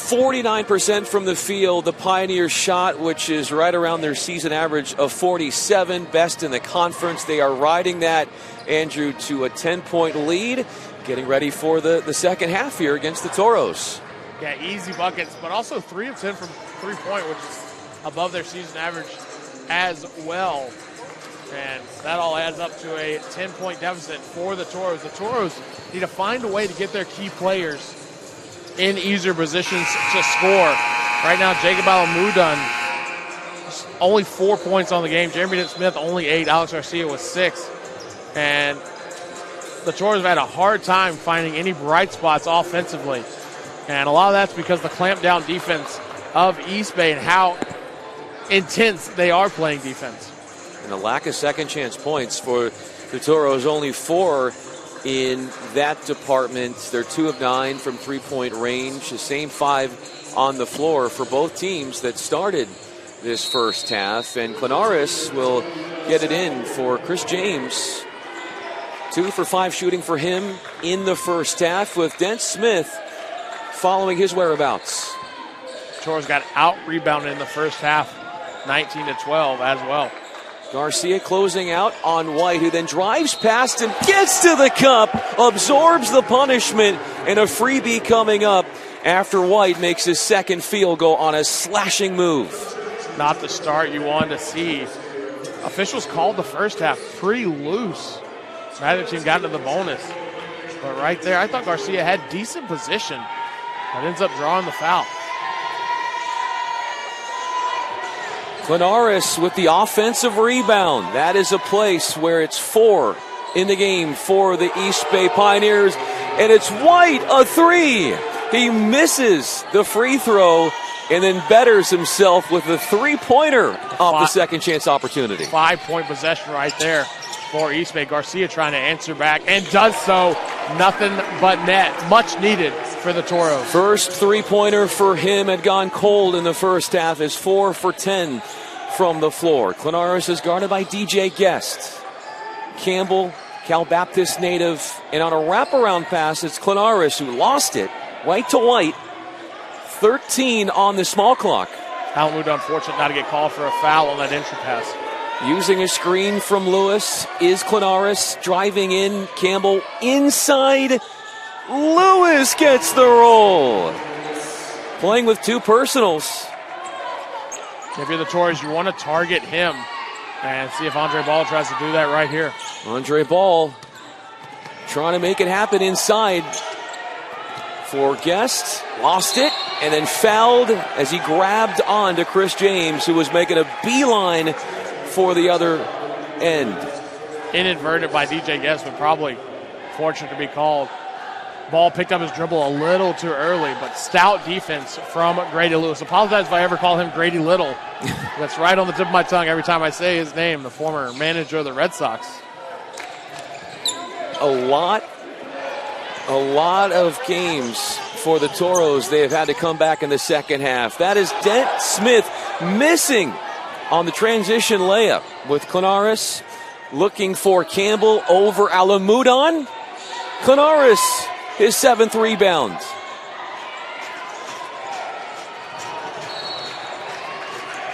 49% from the field. The Pioneers shot, which is right around their season average of 47, best in the conference. They are riding that, Andrew, to a 10-point lead, getting ready for the second half here against the Toros. Yeah, easy buckets, but also 3 of 10 from three-point, which is above their season average as well. And that all adds up to a 10-point deficit for the Toros. The Toros need to find a way to get their key players in easier positions to score. Right now, Jacob Alamudan, only 4 points on the game. Jeremy Dent-Smith, only 8. Alex Garcia was 6. And the Toros have had a hard time finding any bright spots offensively. And a lot of that's because the clamp-down defense of East Bay and how intense they are playing defense. And a lack of second-chance points for the Toros, only 4 in that department. They're 2 of 9 from three-point range, the same 5 on the floor for both teams that started this first half. And Klonaras will get it in for Chris James. 2 for 5 shooting for him in the first half, with Dent-Smith following his whereabouts. Toros got out-rebounded in the first half, 19-12 as well. Garcia closing out on White, who then drives past and gets to the cup, absorbs the punishment, and a freebie coming up after White makes his second field goal on a slashing move. Not the start you wanted to see. Officials called the first half pretty loose. Neither team got into the bonus. But right there, I thought Garcia had decent position, but ends up drawing the foul. Klonaras with the offensive rebound. That is a place where it's 4 in the game for the East Bay Pioneers. And it's White, a 3. He misses the free throw and then betters himself with a three-pointer off the second chance opportunity. 5-point possession right there for East Bay. Garcia trying to answer back and does so. Nothing but net. Much needed for the Toros. First three-pointer for him had gone cold in the first half. Is 4 for 10 from the floor. Klonaras is guarded by DJ Guest. Campbell, Cal Baptist native, and on a wraparound pass, it's Klonaras who lost it. White to White. 13 on the small clock. Alamuda unfortunate not to get called for a foul on that entry pass. Using a screen from Lewis is Klonaras, driving in. Campbell inside. Lewis gets the roll. Playing with 2 personals. If you're the Toros, you want to target him and see if Andre Ball tries to do that right here. Andre Ball trying to make it happen inside for Guest. Lost it and then fouled as he grabbed on to Chris James, who was making a beeline for the other end. Inadvertent by DJ Guest, but probably fortunate to be called. Ball picked up his dribble a little too early, but stout defense from Grady Lewis. Apologize if I ever call him Grady Little. That's right on the tip of my tongue every time I say his name, the former manager of the Red Sox. A lot of games for the Toros. They have had to come back in the second half. That is Dent-Smith missing on the transition layup, with Klonaras looking for Campbell over Alamudan. Klonaras, his 7th rebound.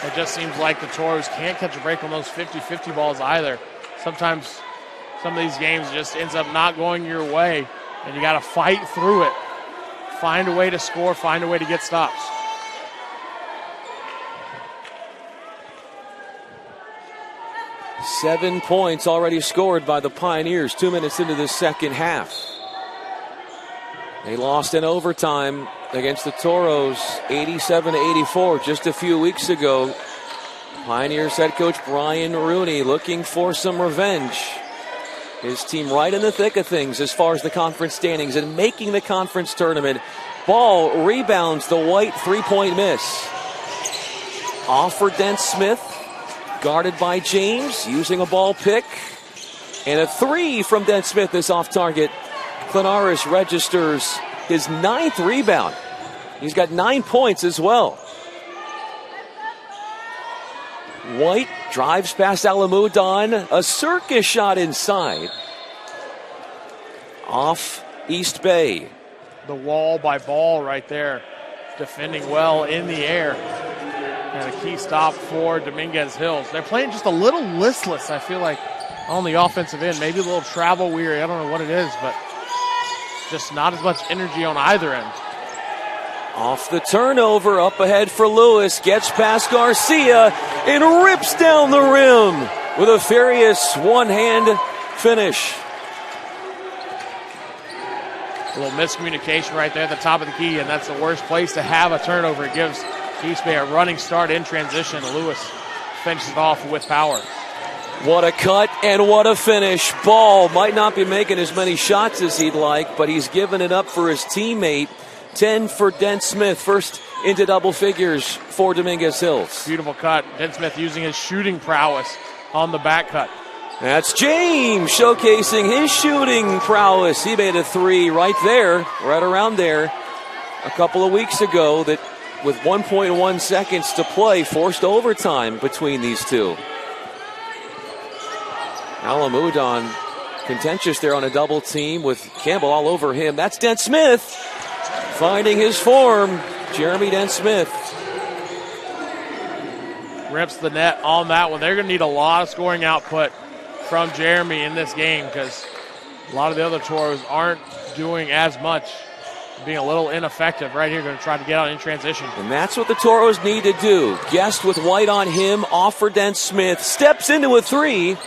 It just seems like the Toros can't catch a break on those 50-50 balls either. Sometimes some of these games just ends up not going your way, and you got to fight through it. Find a way to score, find a way to get stops. Seven points already scored by the Pioneers 2 minutes into the second half. They lost in overtime against the Toros 87-84 just a few weeks ago. Pioneers head coach Brian Rooney looking for some revenge. His team right in the thick of things as far as the conference standings and making the conference tournament. Ball rebounds the White three-point miss. Off for Dent-Smith, guarded by James, using a ball pick. And a 3 from Dent-Smith is off target. Klonaras registers his 9th rebound. He's got 9 points as well. White drives past Alamudan. A circus shot inside. Off East Bay. The wall by Ball right there. defending well in the air. And a key stop for Dominguez Hills. They're playing just a little listless, I feel like, on the offensive end. Maybe a little travel weary. I don't know what it is, but just not as much energy on either end. Off the turnover, up ahead for Lewis. Gets past Garcia and rips down the rim with a furious one-hand finish. A little miscommunication right there at the top of the key, and that's the worst place to have a turnover. It gives East Bay a running start in transition. Lewis finishes it off with power. What a cut and what a finish. Ball might not be making as many shots as he'd like, but he's giving it up for his teammate. 10 for Dent Smith. First into double figures for Dominguez Hills. Beautiful cut. Dent Smith using his shooting prowess on the back cut. That's James showcasing his shooting prowess. He made a three right there, right around there, a couple of weeks ago that with 1.1 seconds to play forced overtime between these two. Alamudon contentious there on a double team with Campbell all over him. That's Dent Smith finding his form. Jeremy Dent Smith rips the net on that one. They're going to need a lot of scoring output from Jeremy in this game because a lot of the other Toros aren't doing as much, being a little ineffective right here. Going to try to get out in transition. And that's what the Toros need to do. Guest with White on him, off for Dent Smith, steps into a three.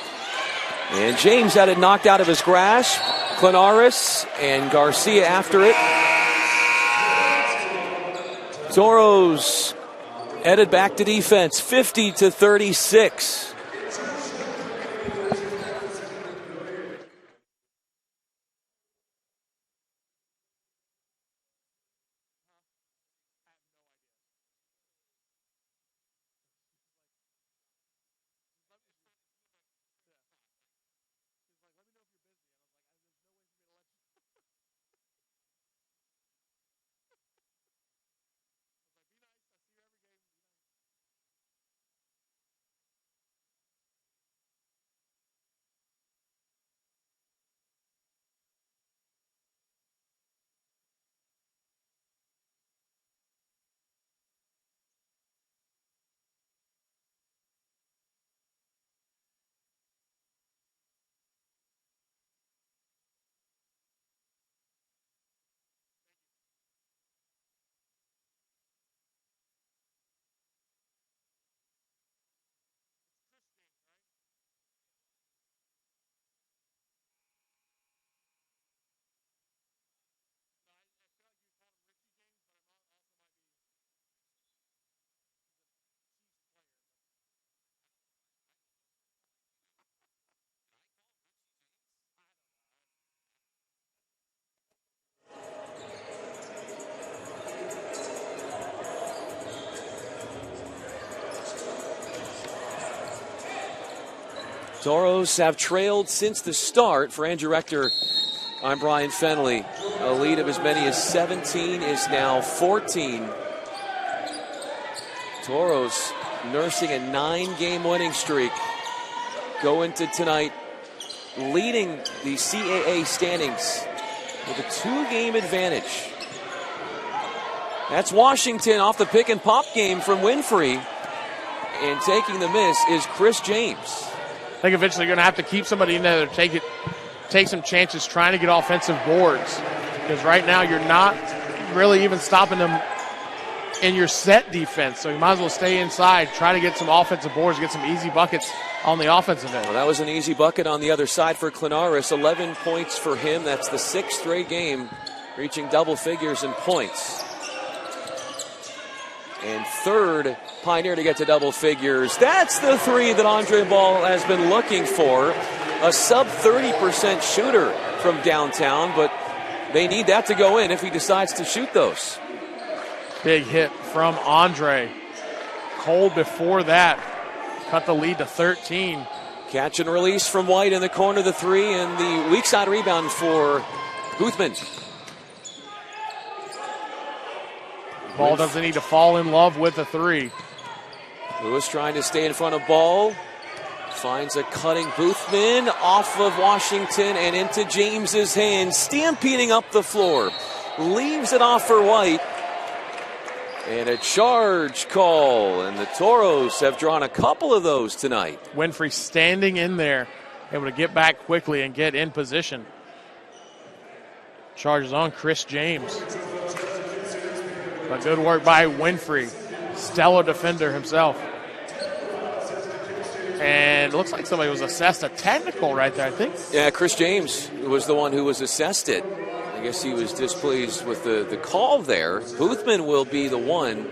And James had it knocked out of his grasp. Klonaras and Garcia after it. Toros headed back to defense, 50-36. Toros have trailed since the start. For Andrew Rector, I'm Brian Fenley. A lead of as many as 17 is now 14. Toros nursing a 9-game winning streak. Go into tonight leading the CAA standings with a 2-game advantage. That's Washington off the pick and pop game from Winfrey. And taking the miss is Chris James. I think eventually you're going to have to keep somebody in there to take some chances trying to get offensive boards. Because right now you're not really even stopping them in your set defense. So you might as well stay inside, try to get some offensive boards, get some easy buckets on the offensive end. Well, that was an easy bucket on the other side for Klonaras. 11 points for him. That's the 6th straight game, reaching double figures in points. And third Pioneer to get to double figures. That's the three that Andre Ball has been looking for. A sub 30% shooter from downtown, but they need that to go in if he decides to shoot those. Big hit from Andre. Cole before that cut the lead to 13. Catch and release from White in the corner of the three, and the weak side rebound for Boothman. Ball doesn't need to fall in love with the three. Lewis trying to stay in front of Ball. Finds a cutting Boothman off of Washington and into James's hands. Stampeding up the floor. Leaves it off for White. And a charge call, and the Toros have drawn a couple of those tonight. Winfrey standing in there, able to get back quickly and get in position. Charges on Chris James. But good work by Winfrey. Stellar defender himself. And it looks like somebody was assessed a technical right there, I think. Yeah, Chris James was the one who was assessed it. I guess he was displeased with the call there. Boothman will be the one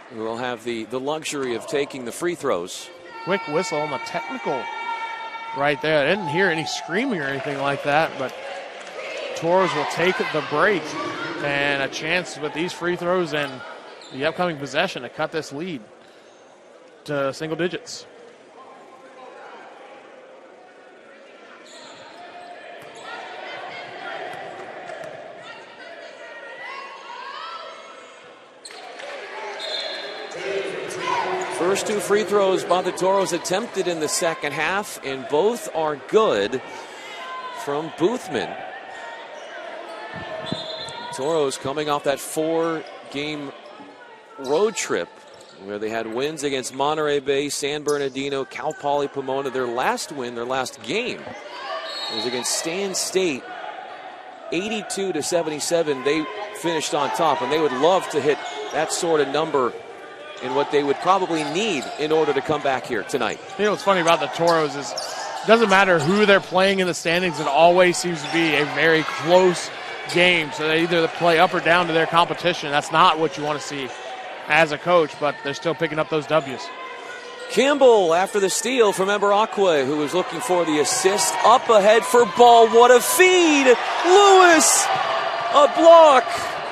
who will have the luxury of taking the free throws. Quick whistle on the technical right there. I didn't hear any screaming or anything like that, but Toros will take the break and a chance with these free throws and the upcoming possession to cut this lead to single digits. First two free throws by the Toros attempted in the second half, and both are good from Boothman. Toros coming off that 4-game road trip where they had wins against Monterey Bay, San Bernardino, Cal Poly Pomona. Their last win, their last game, was against Stan State, 82-77. They finished on top, and they would love to hit that sort of number in what they would probably need in order to come back here tonight. You know what's funny about the Toros is it doesn't matter who they're playing in the standings, it always seems to be a very close game. So they either play up or down to their competition. That's not what you want to see as a coach, but they're still picking up those W's. Campbell after the steal from Eberakwe, who was looking for the assist. Up ahead for Ball. What a feed! Lewis! A block!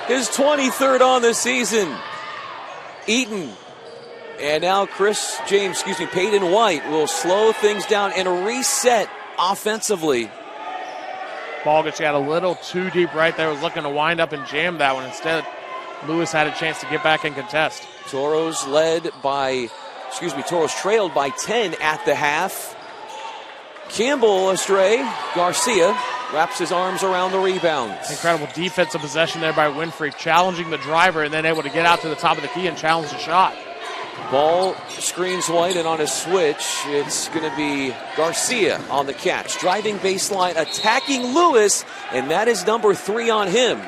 His 23rd on the season. Eaton. And now Peyton White will slow things down and reset offensively. Ball got a little too deep right there. Was looking to wind up and jam that one. Instead, Lewis had a chance to get back and contest. Toros trailed by 10 at the half. Campbell astray. Garcia wraps his arms around the rebound. Incredible defensive possession there by Winfrey, challenging the driver and then able to get out to the top of the key and challenge the shot. Ball screens White, and on a switch, it's going to be Garcia on the catch. Driving baseline, attacking Lewis, and that is number 3 on him.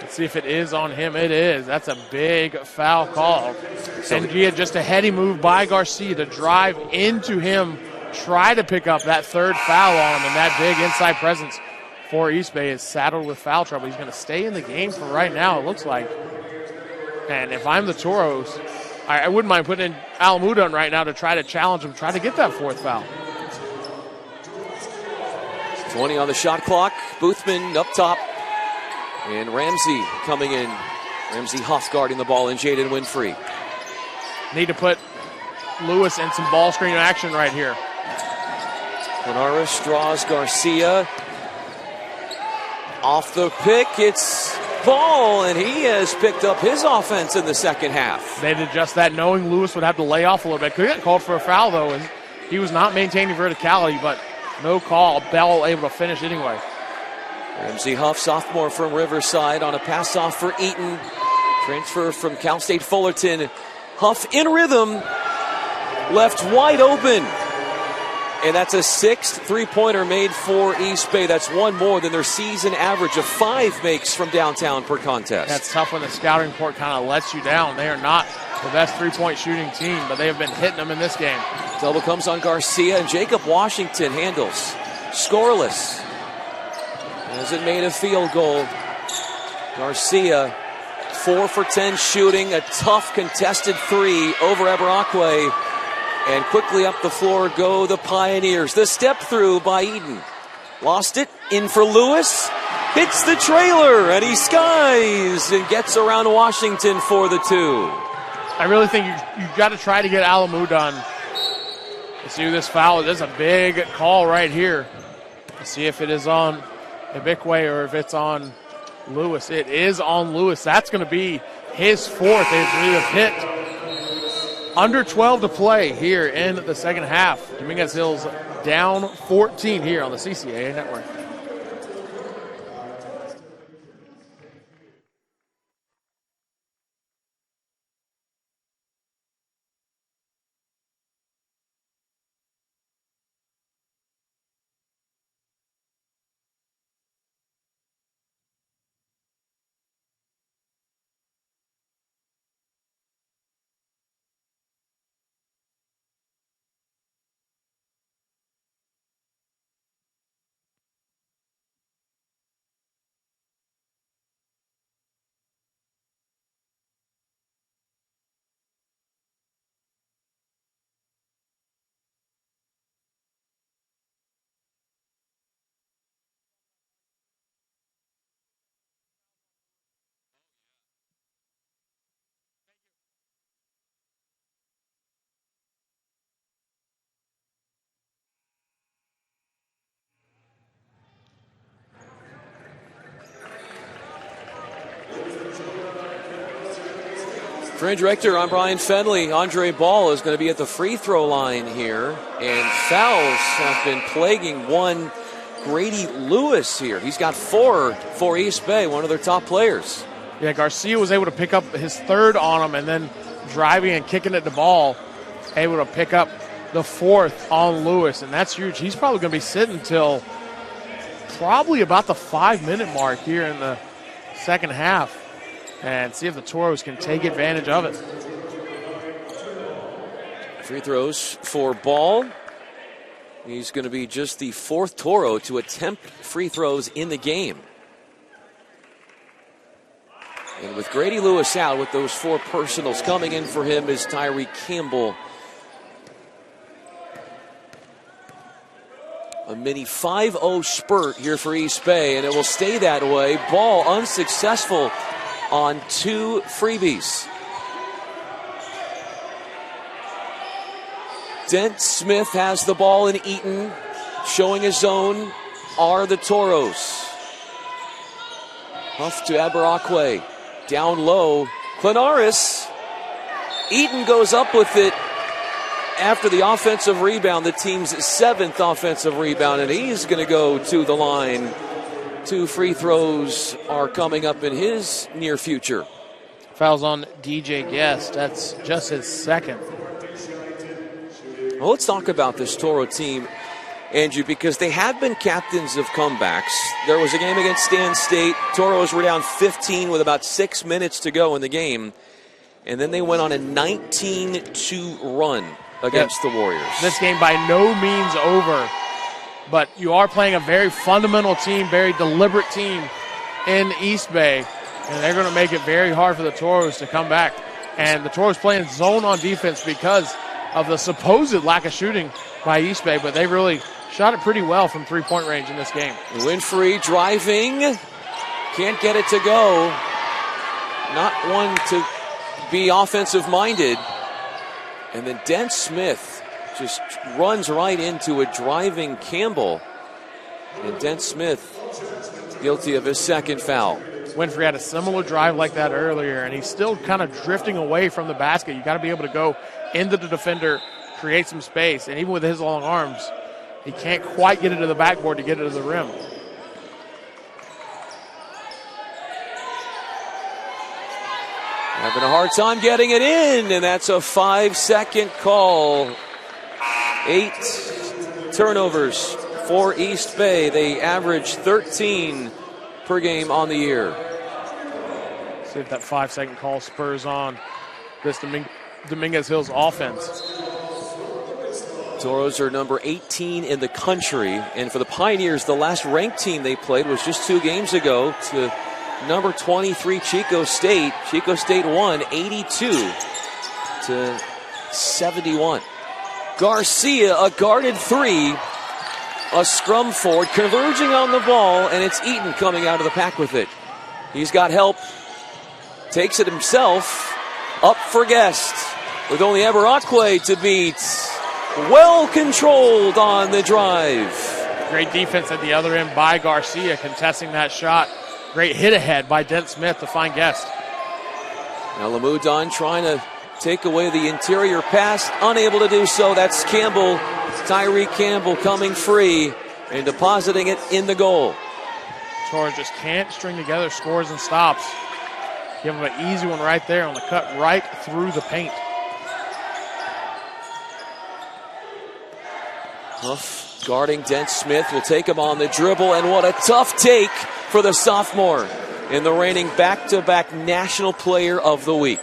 Let's see if it is on him. It is. That's a big foul call. And just a heady move by Garcia to drive into him, try to pick up that third foul on him, and that big inside presence for East Bay is saddled with foul trouble. He's going to stay in the game for right now, it looks like. And if I'm the Toros, I wouldn't mind putting in Alamuda right now to try to challenge him, try to get that fourth foul. 20 on the shot clock. Boothman up top. And Ramsey coming in. Ramsey Huff guarding the ball, and Jaden Winfrey. Need to put Lewis in some ball screen action right here. Klonaras draws Garcia. Off the pick, it's Ball, and he has picked up his offense in the second half. They did just that, knowing Lewis would have to lay off a little bit. Could get called for a foul, though, and he was not maintaining verticality, but no call. Bell able to finish anyway. Ramsey Huff, sophomore from Riverside, on a pass-off for Eaton. Transfer from Cal State Fullerton. Huff in rhythm, left wide open. And that's a 6th three-pointer made for East Bay. That's one more than their season average of 5 makes from downtown per contest. That's tough when the scouting report kind of lets you down. They are not the best three-point shooting team, but they have been hitting them in this game. Double comes on Garcia, and Jacob Washington handles. Scoreless. Hasn't made a field goal. Garcia, 4 for 10 shooting, a tough contested 3 over Eberakwe. And quickly up the floor go the Pioneers. The step through by Eden. Lost it, in for Lewis. Hits the trailer, and he skies and gets around Washington for the 2. I really think you've got to try to get Alamu done. Let's see who this foul is. This is a big call right here. Let's see if it is on Ibikwe or if it's on Lewis. It is on Lewis. That's going to be his 4th. They have hit under 12 to play here in the second half. Dominguez Hills down 14 here on the CCAA Network. For Director, I'm Brian Fenley. Andre Ball is going to be at the free throw line here. And fouls have been plaguing one Grady Lewis here. He's got 4 for East Bay, one of their top players. Yeah, Garcia was able to pick up his 3rd on him, and then driving and kicking at the ball, able to pick up the 4th on Lewis, and that's huge. He's probably going to be sitting until probably about the 5-minute mark here in the second half, and see if the Toros can take advantage of it. Free throws for Ball. He's going to be just the 4th Toro to attempt free throws in the game. And with Grady Lewis out, with those 4 personals, coming in for him is Tyree Campbell. A mini 5-0 spurt here for East Bay, and it will stay that way. Ball unsuccessful on 2 freebies. Dent Smith has the ball in Eaton. Showing his zone are the Toros. Huff to Abarakwe. Down low. Klonaras. Eaton goes up with it after the offensive rebound, the team's 7th offensive rebound, and he's going to go to the line. 2 free throws are coming up in his near future. Fouls on DJ Guest. That's just his 2nd. Well, let's talk about this Toro team, Andrew, because they have been captains of comebacks. There was a game against Stan State. Toros were down 15 with about 6 minutes to go in the game, and then they went on a 19-2 run against the Warriors. This game by no means over, but you are playing a very fundamental team, very deliberate team in East Bay, and they're going to make it very hard for the Toros to come back. And the Toros playing zone on defense because of the supposed lack of shooting by East Bay, but they really shot it pretty well from 3-point range in this game. Winfrey driving, can't get it to go. Not one to be offensive minded. And then Dent Smith just runs right into a driving Campbell. And Dent Smith guilty of his 2nd foul. Winfrey had a similar drive like that earlier, and he's still kind of drifting away from the basket. You got to be able to go into the defender, create some space, and even with his long arms, he can't quite get it to the backboard to get it to the rim. Having a hard time getting it in, and that's a 5-second call. 8 turnovers for East Bay. They average 13 per game on the year. See if that 5-second call spurs on this Dominguez Hills offense. Toros are number 18 in the country, and for the Pioneers, the last ranked team they played was just 2 games ago to number 23 Chico State. Chico State won 82-71. Garcia, a guarded 3, a scrum forward, converging on the ball, and it's Eaton coming out of the pack with it. He's got help, takes it himself, up for Guest, with only Abarakwe to beat. Well controlled on the drive. Great defense at the other end by Garcia, contesting that shot. Great hit ahead by Dent Smith to find Guest. Now Lamudon trying to take away the interior pass, unable to do so. That's Campbell, Tyree Campbell coming free and depositing it in the goal. Torres just can't string together scores and stops. Give him an easy one right there on the cut right through the paint. Huff guarding Dent Smith, will take him on the dribble, and what a tough take for the sophomore in the reigning back-to-back National Player of the Week.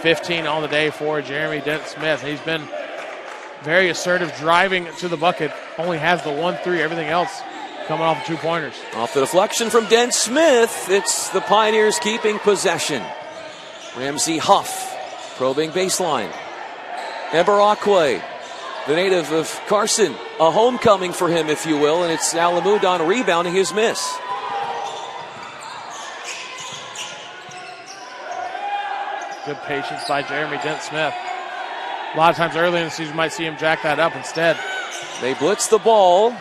15 on the day for Jeremy Dent Smith. He's been very assertive, driving to the bucket. Only has the 1-3, everything else coming off the 2-pointers. Off the deflection from Dent Smith, it's the Pioneers keeping possession. Ramsey Huff probing baseline. Abarakwe, the native of Carson, a homecoming for him, if you will, and it's Alamudon rebounding his miss. Good patience by Jeremy Dent Smith. A lot of times early in the season, you might see him jack that up instead. They blitz the ball.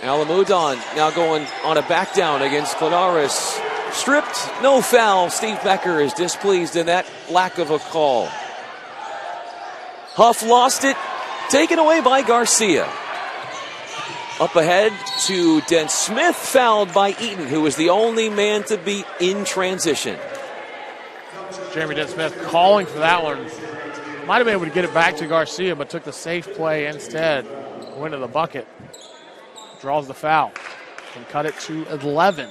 Alamudon now going on a back down against Klonaras. Stripped, no foul. Steve Becker is displeased in that lack of a call. Huff lost it, taken away by Garcia. Up ahead to Dent Smith, fouled by Eaton, who was the only man to beat in transition. Jeremy Dent Smith calling for that one. Might have been able to get it back to Garcia, but took the safe play instead. Went to the bucket. Draws the foul. Can cut it to 11.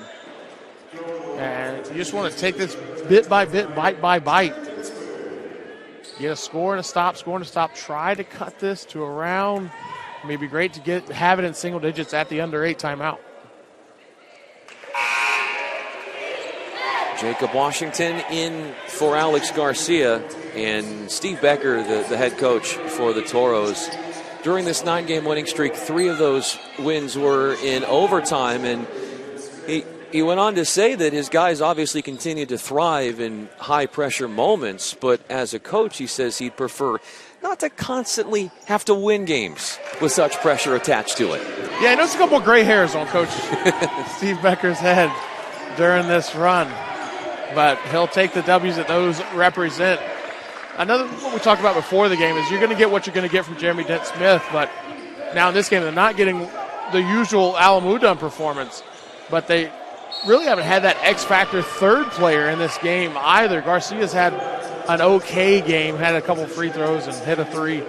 And you just want to take this bit by bit, bite by bite. Get a score and a stop, score and a stop. Try to cut this to around. I mean, it'd be great to have it in single digits at the under 8 timeout. Jacob Washington in for Alex Garcia, and Steve Becker, the head coach for the Toros. During this 9-game winning streak, 3 of those wins were in overtime, and he went on to say that his guys obviously continue to thrive in high-pressure moments, but as a coach, he says he'd prefer not to constantly have to win games with such pressure attached to it. Yeah, I noticed a couple of gray hairs on Coach Steve Becker's head during this run, but he'll take the W's that those represent. Another what we talked about before the game is you're going to get what you're going to get from Jeremy Dent Smith, but now in this game they're not getting the usual Alamudon performance, but they really haven't had that X-factor third player in this game either. Garcia's had an okay game, had a couple free throws and hit a 3,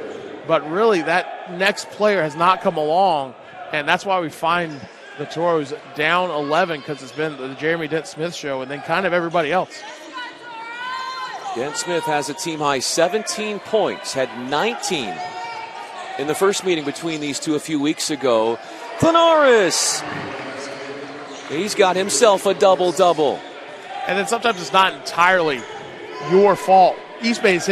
but really that next player has not come along, and that's why we find the Toros down 11, because it's been the Jeremy Dent Smith show and then kind of everybody else. Dent Smith has a team-high 17 points, had 19 in the first meeting between these two a few weeks ago. Klonaras, he's got himself a double-double. And then sometimes it's not entirely your fault. East Bay's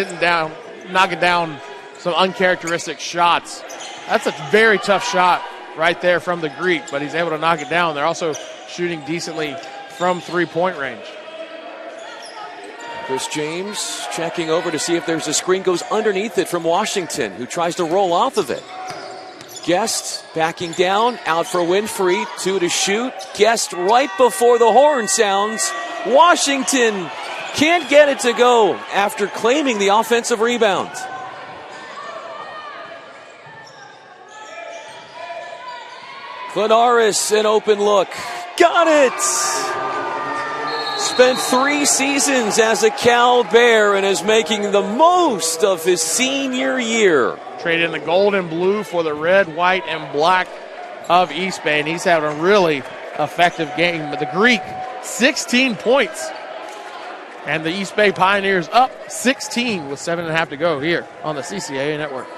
knocking down some uncharacteristic shots. That's a very tough shot right there from the Greek, but he's able to knock it down. They're also shooting decently from three-point range. Chris James checking over to see if there's a screen, goes underneath it from Washington, who tries to roll off of it. Guest backing down, out for Winfrey, 2 to shoot. Guest right before the horn sounds. Washington can't get it to go after claiming the offensive rebound. Klonaras, an open look. Got it! Spent 3 seasons as a Cal Bear and is making the most of his senior year. Traded in the gold and blue for the red, white, and black of East Bay, and he's having a really effective game. But the Greek, 16 points. And the East Bay Pioneers up 16 with 7.5 to go here on the CCAA Network.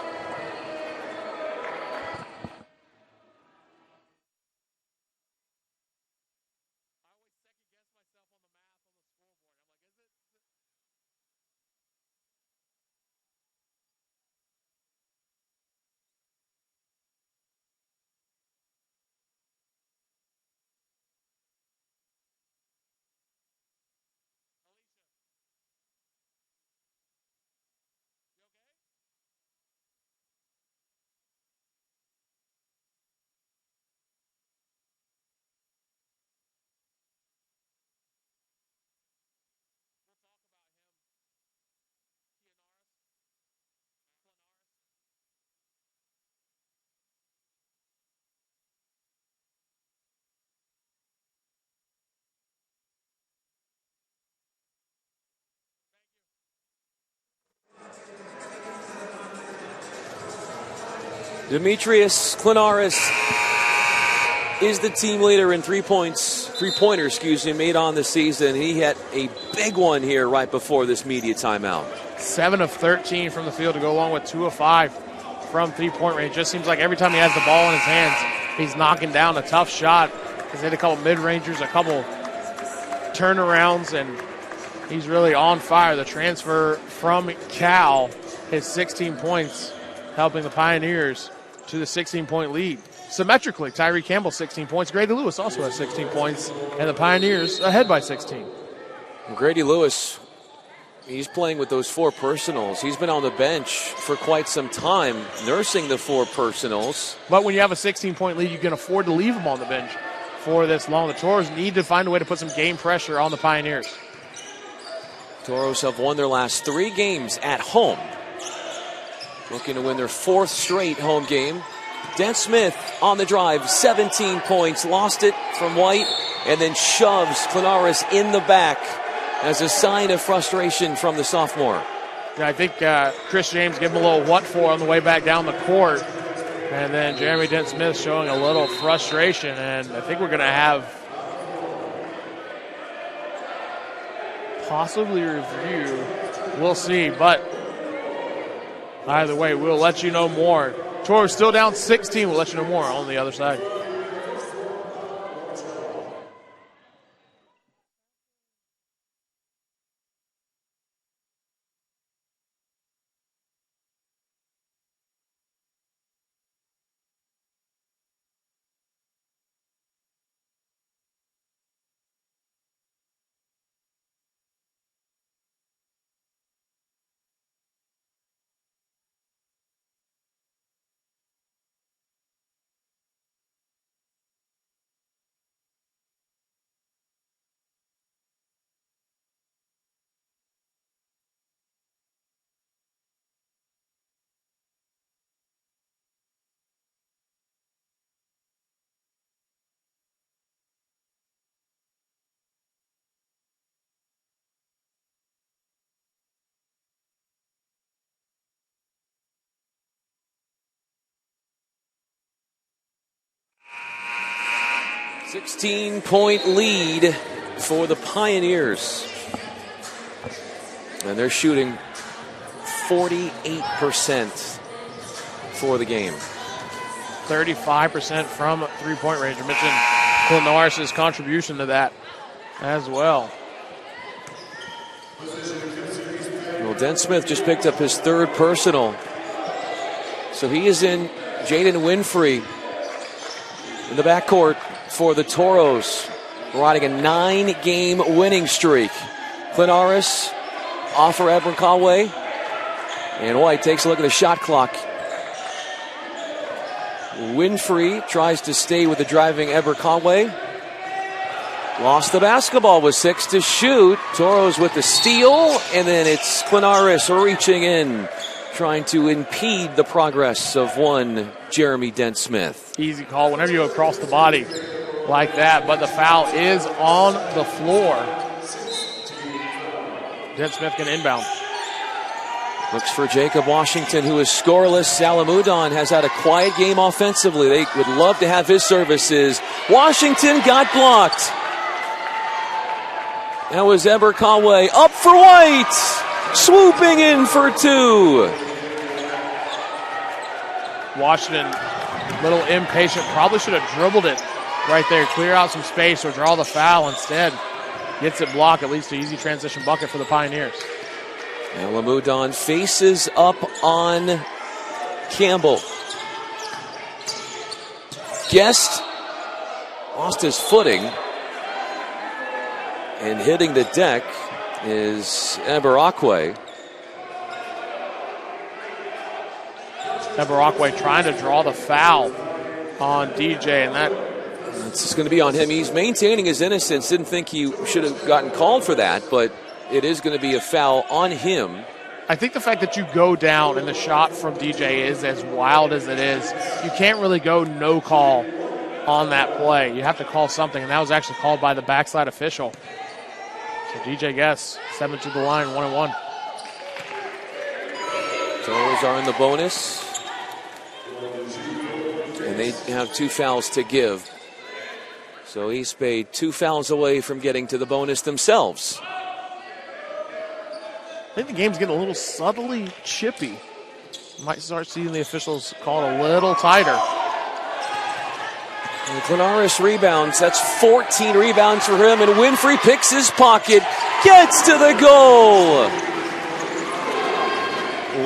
Dimitrios Klonaras is the team leader in three-pointers, made on the season. He had a big one here right before this media timeout. 7 of 13 from the field to go along with 2 of 5 from three-point range. Just seems like every time he has the ball in his hands, he's knocking down a tough shot. He's hit a couple mid-rangers, a couple turnarounds, and he's really on fire. The transfer from Cal, his 16 points, helping the Pioneers to the 16-point lead. Symmetrically, Tyree Campbell, 16 points. Grady Lewis also has 16 points, and the Pioneers ahead by 16. Grady Lewis, he's playing with those 4 personals. He's been on the bench for quite some time, nursing the 4 personals. But when you have a 16-point lead, you can afford to leave him on the bench for this long. The Toros need to find a way to put some game pressure on the Pioneers. Toros have won their last 3 games at home. Looking to win their 4th straight home game. Dent Smith on the drive, 17 points, lost it from White, and then shoves Klonaras in the back as a sign of frustration from the sophomore. Yeah, I think Chris James gave him a little what for on the way back down the court. And then Jeremy Dent Smith showing a little frustration. And I think we're going to have possibly a review. We'll see. But either way, we'll let you know more. Toros still down 16. We'll let you know more on the other side. $16-point lead for the Pioneers. And they're shooting 48% for the game. 35% from three-point range. I mentioned Klonaras' contribution to that as well. Well, Dent Smith just picked up his 3rd personal. So he is in. Jaden Winfrey in the backcourt for the Toros, riding a 9-game winning streak. Klonaras off for Eberkawe. And White takes a look at the shot clock. Winfrey tries to stay with the driving Eberkawe. Lost the basketball with 6 to shoot. Toros with the steal, and then it's Klonaras reaching in, trying to impede the progress of one Jeremy Dent Smith. Easy call whenever you go across the body like that, but the foul is on the floor. Dent Smith going to inbound. Looks for Jacob Washington, who is scoreless. Salamudon has had a quiet game offensively. They would love to have his services. Washington got blocked. That was Eberkawe up for White. Swooping in for 2. Washington, a little impatient. Probably should have dribbled it right there. Clear out some space or draw the foul. Instead, gets it blocked. At least an easy transition bucket for the Pioneers. And Lamudon faces up on Campbell. Guest lost his footing. And hitting the deck is Eberakwe. Eberakwe trying to draw the foul on DJ, and that's going to be on him. He's maintaining his innocence. Didn't think he should have gotten called for that, but it is going to be a foul on him. I think the fact that you go down and the shot from DJ is as wild as it is, you can't really go no call on that play. You have to call something, and that was actually called by the backside official. So DJ Guess, 7 to the line, 1-1. Toros are in the bonus. And they have 2 fouls to give. So East Bay 2 fouls away from getting to the bonus themselves. I think the game's getting a little subtly chippy. Might start seeing the officials call it a little tighter. And Klonaras rebounds. That's 14 rebounds for him. And Winfrey picks his pocket. Gets to the goal.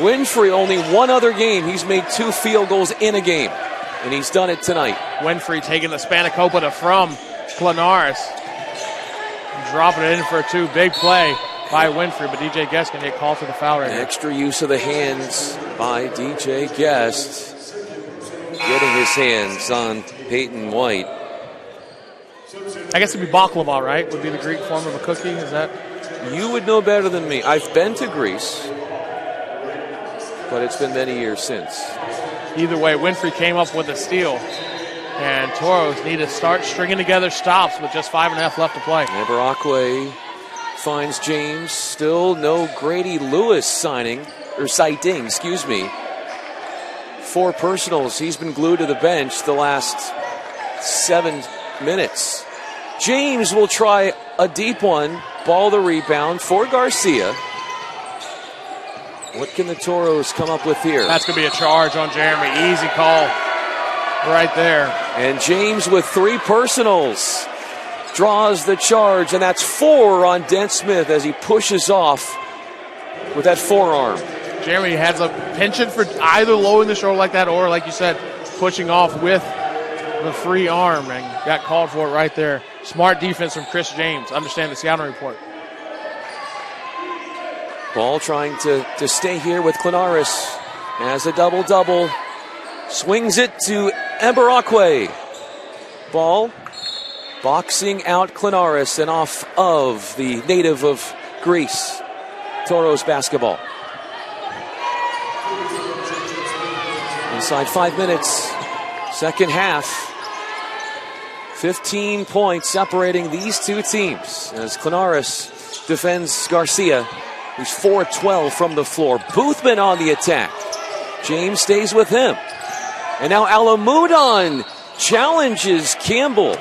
Winfrey, only one other game. He's made 2 field goals in a game. And he's done it tonight. Winfrey taking the Spanakopita to from Klonaras. Dropping it in for a 2. Big play by Winfrey, but DJ Guest going to get called for the foul right here. Extra use of the hands by DJ Guest. Getting his hands on Peyton White. I guess it'd be baklava, right? Would be the Greek form of a cookie. Is that? You would know better than me. I've been to Greece, but it's been many years since. Either way, Winfrey came up with a steal, and Toros need to start stringing together stops with just 5.5 left to play. Eberakwe finds James. Still no Grady Lewis sighting. 4 personals. He's been glued to the bench the last 7 minutes. James will try a deep one. Ball the rebound for Garcia. What can the Toros come up with here? That's going to be a charge on Jeremy. Easy call right there. And James with 3 personals draws the charge, and that's 4 on Dent Smith as he pushes off with that forearm. Jeremy has a penchant for either lowering the shoulder like that or, like you said, pushing off with the free arm, and got called for it right there. Smart defense from Chris James. Understand the scouting report. Ball trying to stay here with Klonaras as a double-double. Swings it to Eberakwe. Ball boxing out Klonaras and off of the native of Greece. Toros basketball. Inside 5 minutes, second half. 15 points separating these two teams as Klonaras defends Garcia, who's 4-12 from the floor. Boothman on the attack. James stays with him. And now Alamudon challenges Campbell.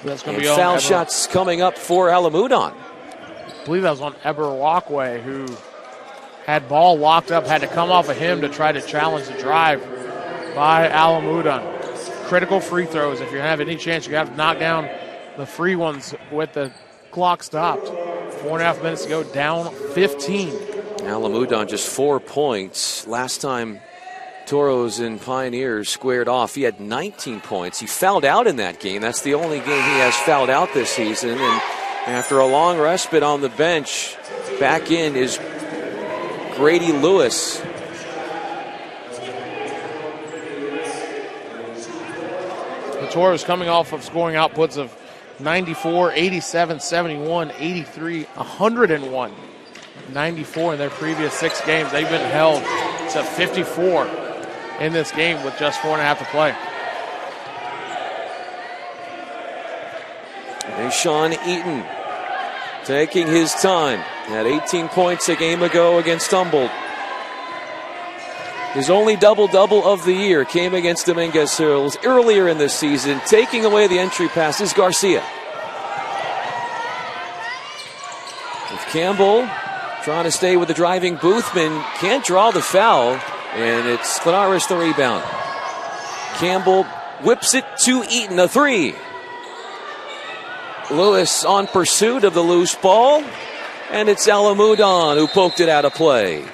That's going to be on foul shots coming up for Alamudon. I believe that was on Eberakwe, who had ball locked up, had to come off of him to try to challenge the drive by Alamudon. Critical free throws. If you have any chance, you have to knock down the free ones with the clock stopped. 4.5 minutes to go, down 15. Alamudon just 4 points. Last time Toros and Pioneers squared off, he had 19 points. He fouled out in that game. That's the only game he has fouled out this season. And after a long respite on the bench, back in is Grady Lewis. The Toros coming off of scoring outputs of 94, 87, 71, 83, 101. 94 in their previous 6 games. They've been held to 54 in this game with just 4.5 to play. Sean Eaton taking his time. Had 18 points a game ago against Humboldt. His only double-double of the year came against Dominguez earlier in this season. Taking away the entry pass is Garcia. With Campbell trying to stay with the driving Boothman. Can't draw the foul. And it's Klonaras the rebound. Campbell whips it to Eaton, a 3. Lewis on pursuit of the loose ball. And it's Alamudon who poked it out of play.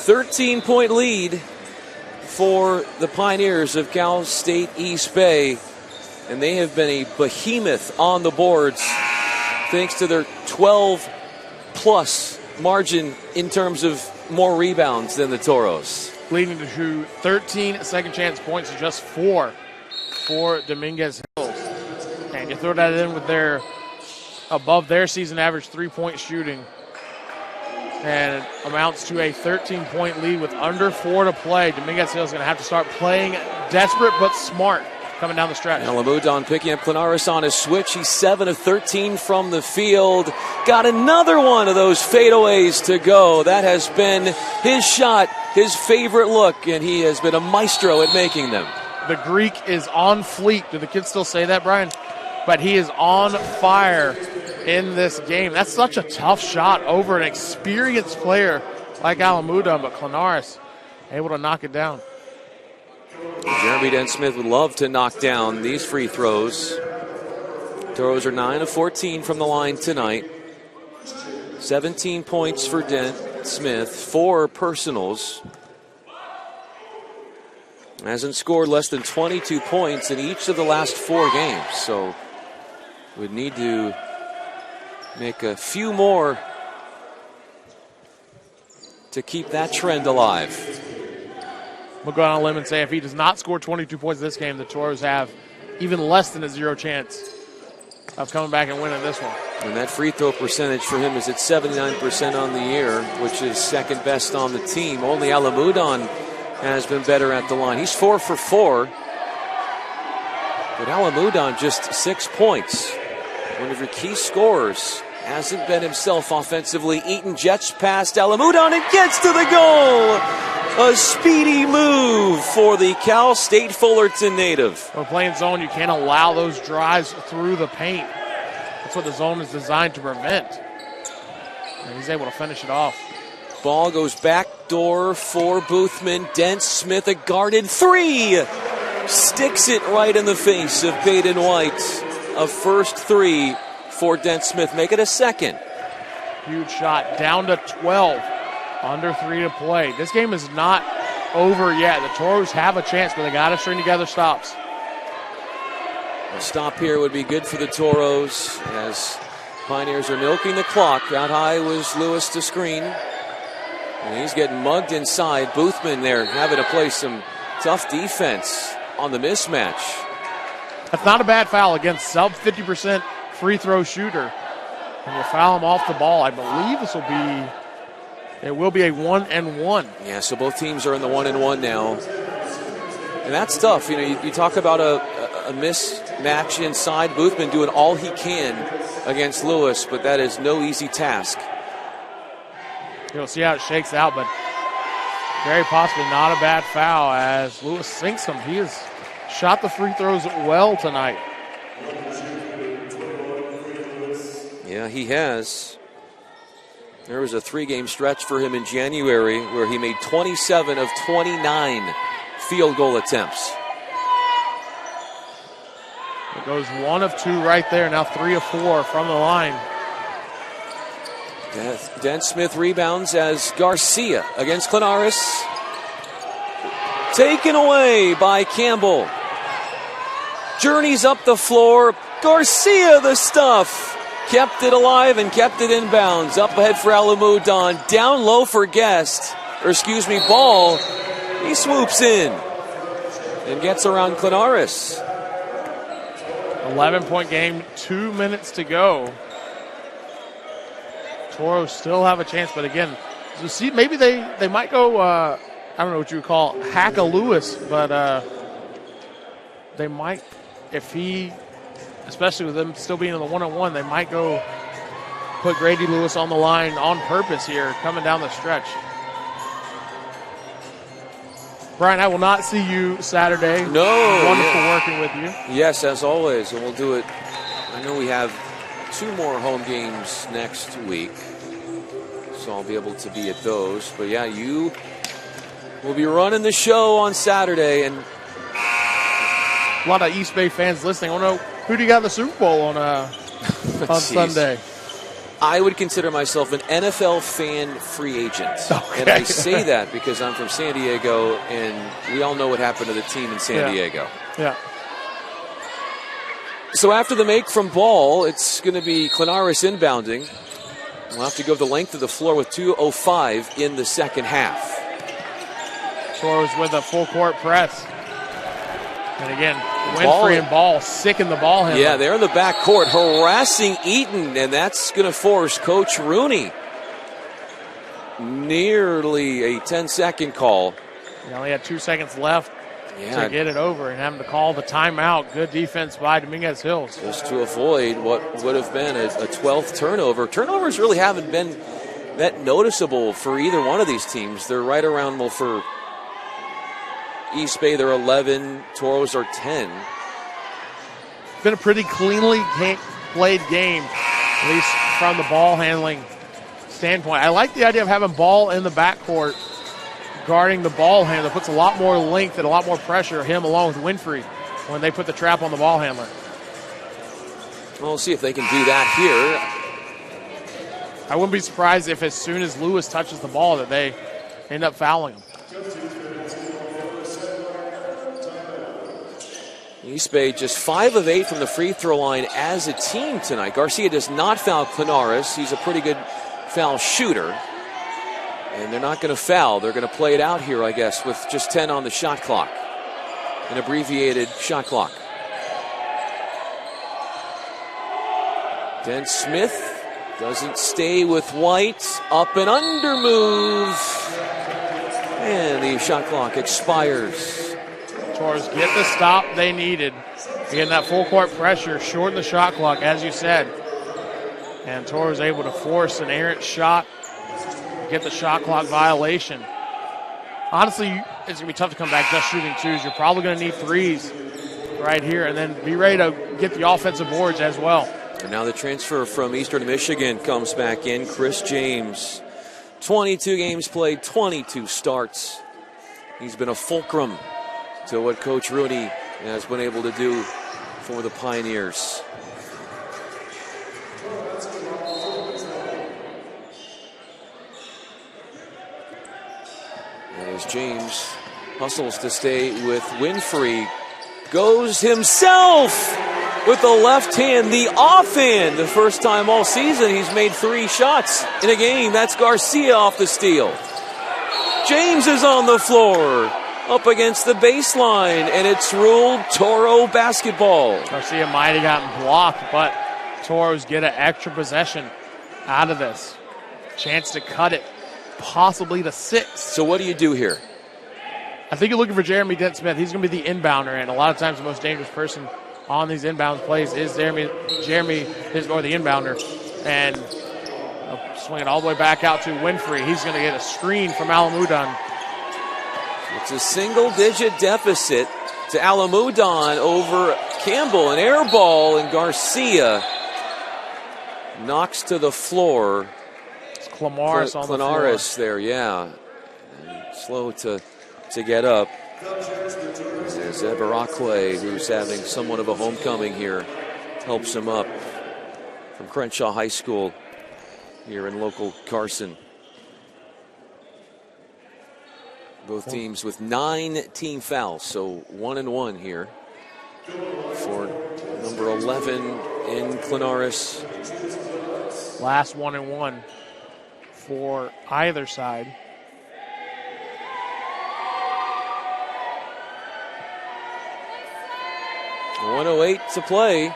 Thirteen-point lead for the Pioneers of Cal State East Bay. And they have been a behemoth on the boards thanks to their 12-plus margin in terms of more rebounds than the Toros. Leading to 13 second chance points to just 4 for Dominguez Hills. And you throw that in with their above their season average 3-point shooting. And it amounts to a 13-point lead with under 4 to play. Dominguez Hills is going to have to start playing desperate but smart coming down the stretch. Alamudon picking up Klonaras on a switch. He's 7 of 13 from the field. Got another one of those fadeaways to go. That has been his shot, his favorite look, and he has been a maestro at making them. The Greek is on fleek. Do the kids still say that, Brian? But he is on fire in this game. That's such a tough shot over an experienced player like Alamudon, but Klonaras able to knock it down. Jeremy Dent-Smith would love to knock down these free throws. Toros are 9 of 14 from the line tonight. 17 points for Dent-Smith, 4 personals. Hasn't scored less than 22 points in each of the last 4 games, so would need to make a few more to keep that trend alive. We'll go out on a limb and say if he does not score 22 points in this game, the Toros have even less than a 0 chance of coming back and winning this one. And that free throw percentage for him is at 79% on the year, which is second best on the team. Only Alamudon has been better at the line. He's 4 for 4. But Alamudon just 6 points. One of your key scorers. Hasn't been himself offensively. Eaton jets past Alamudon and gets to the goal. A speedy move for the Cal State Fullerton native. When playing zone, you can't allow those drives through the paint. That's what the zone is designed to prevent. And he's able to finish it off. Ball goes back door for Boothman. Dent-Smith, a guarded 3. Sticks it right in the face of Baden White. A first 3 for Dent-Smith. Make it a second. Huge shot. Down to 12. Under 3 to play. This game is not over yet. The Toros have a chance, but they got to string together stops. A stop here would be good for the Toros as Pioneers are milking the clock. Out high was Lewis to screen. And he's getting mugged inside. Boothman there having to play some tough defense on the mismatch. That's not a bad foul against sub 50% free throw shooter. And you foul him off the ball. I believe this will be, it will be a 1-and-1. Yeah, so both teams are in the 1-and-1 now. And that's tough. You know, you talk about a mismatch inside. Boothman doing all he can against Lewis, but that is no easy task. You'll see how it shakes out, but very possibly not a bad foul as Lewis sinks him. He has shot the free throws well tonight. Yeah, he has. There was a 3-game stretch for him in January where he made 27 of 29 field goal attempts. It goes 1 of 2 right there, now 3 of 4 from the line. Dent-Smith rebounds as Garcia against Klonaras. Taken away by Campbell. Journeys up the floor. Garcia the stuff. Kept it alive and kept it inbounds. Up ahead for Alamudon. Down low for Ball. He swoops in and gets around Klonaras. 11-point game, 2 minutes to go. Toros still have a chance, but again, you see, maybe they might go, I don't know what you would call hack a Lewis, but they might, if he, especially with them still being in the 1-on-1, they might go put Grady Lewis on the line on purpose here, coming down the stretch. Brian, I will not see you Saturday. No. Wonderful working with you. Yes, as always, and we'll do it. I know we have 2 more home games next week, so I'll be able to be at those. But yeah, you will be running the show on Saturday, and a lot of East Bay fans listening. I don't know, who do you got in the Super Bowl on Sunday? I would consider myself an NFL fan free agent. Okay. And I say that because I'm from San Diego, and we all know what happened to the team in San Diego. Yeah. So after the make from Ball, it's going to be Klonaras inbounding. We'll have to go the length of the floor with 2:05 in the second half. Toros with a full court press. And again, Winfrey and Ball sicken the ball handler. Yeah, they're in the backcourt harassing Eaton, and that's going to force Coach Rooney nearly a 10-second call. He only had 2 seconds left to get it over and having to call the timeout. Good defense by Dominguez Hills. Just to avoid what would have been a 12th turnover. Turnovers really haven't been that noticeable for either one of these teams. They're right around, well, for East Bay, they're 11. Toros are 10. It's been a pretty cleanly played game, at least from the ball handling standpoint. I like the idea of having Ball in the backcourt guarding the ball handler. Puts a lot more length and a lot more pressure, him along with Winfrey, when they put the trap on the ball handler. We'll see if they can do that here. I wouldn't be surprised if as soon as Lewis touches the ball that they end up fouling him. East Bay just 5 of 8 from the free throw line as a team tonight. Garcia does not foul Klonaras. He's a pretty good foul shooter. And they're not going to foul. They're going to play it out here, I guess, with just 10 on the shot clock. An abbreviated shot clock. Dent Smith doesn't stay with White. Up and under move. And the shot clock expires. Toros get the stop they needed. Again, that full court pressure, shorten the shot clock, as you said. And Toros able to force an errant shot, get the shot clock violation. Honestly, it's going to be tough to come back just shooting twos. You're probably going to need threes right here, and then be ready to get the offensive boards as well. And now the transfer from Eastern Michigan comes back in, Chris James. 22 games played, 22 starts. He's been a fulcrum to what Coach Rooney has been able to do for the Pioneers. As James hustles to stay with Winfrey, goes himself with the left hand, the offhand. The first time all season he's made 3 shots in a game. That's Garcia off the steal. James is on the floor, up against the baseline, and it's ruled Toro basketball. Garcia might have gotten blocked, but Toros get an extra possession out of this. Chance to cut it, possibly to 6. So what do you do here? I think you're looking for Jeremy Dent Smith. He's going to be the inbounder, and a lot of times the most dangerous person on these inbound plays is Jeremy is or the inbounder. And swing it all the way back out to Winfrey. He's going to get a screen from Alamudon. It's a single-digit deficit to Alamudon over Campbell. An air ball, and Garcia knocks to the floor. It's Klonaras on the floor. Klonaras there, yeah. And slow to get up. There's Eberakwe, who's having somewhat of a homecoming here, helps him up from Crenshaw High School here in local Carson. Both teams with 9 team fouls, so 1-1 here for number 11 in Klonaras. Last 1-1 for either side. .108 to play.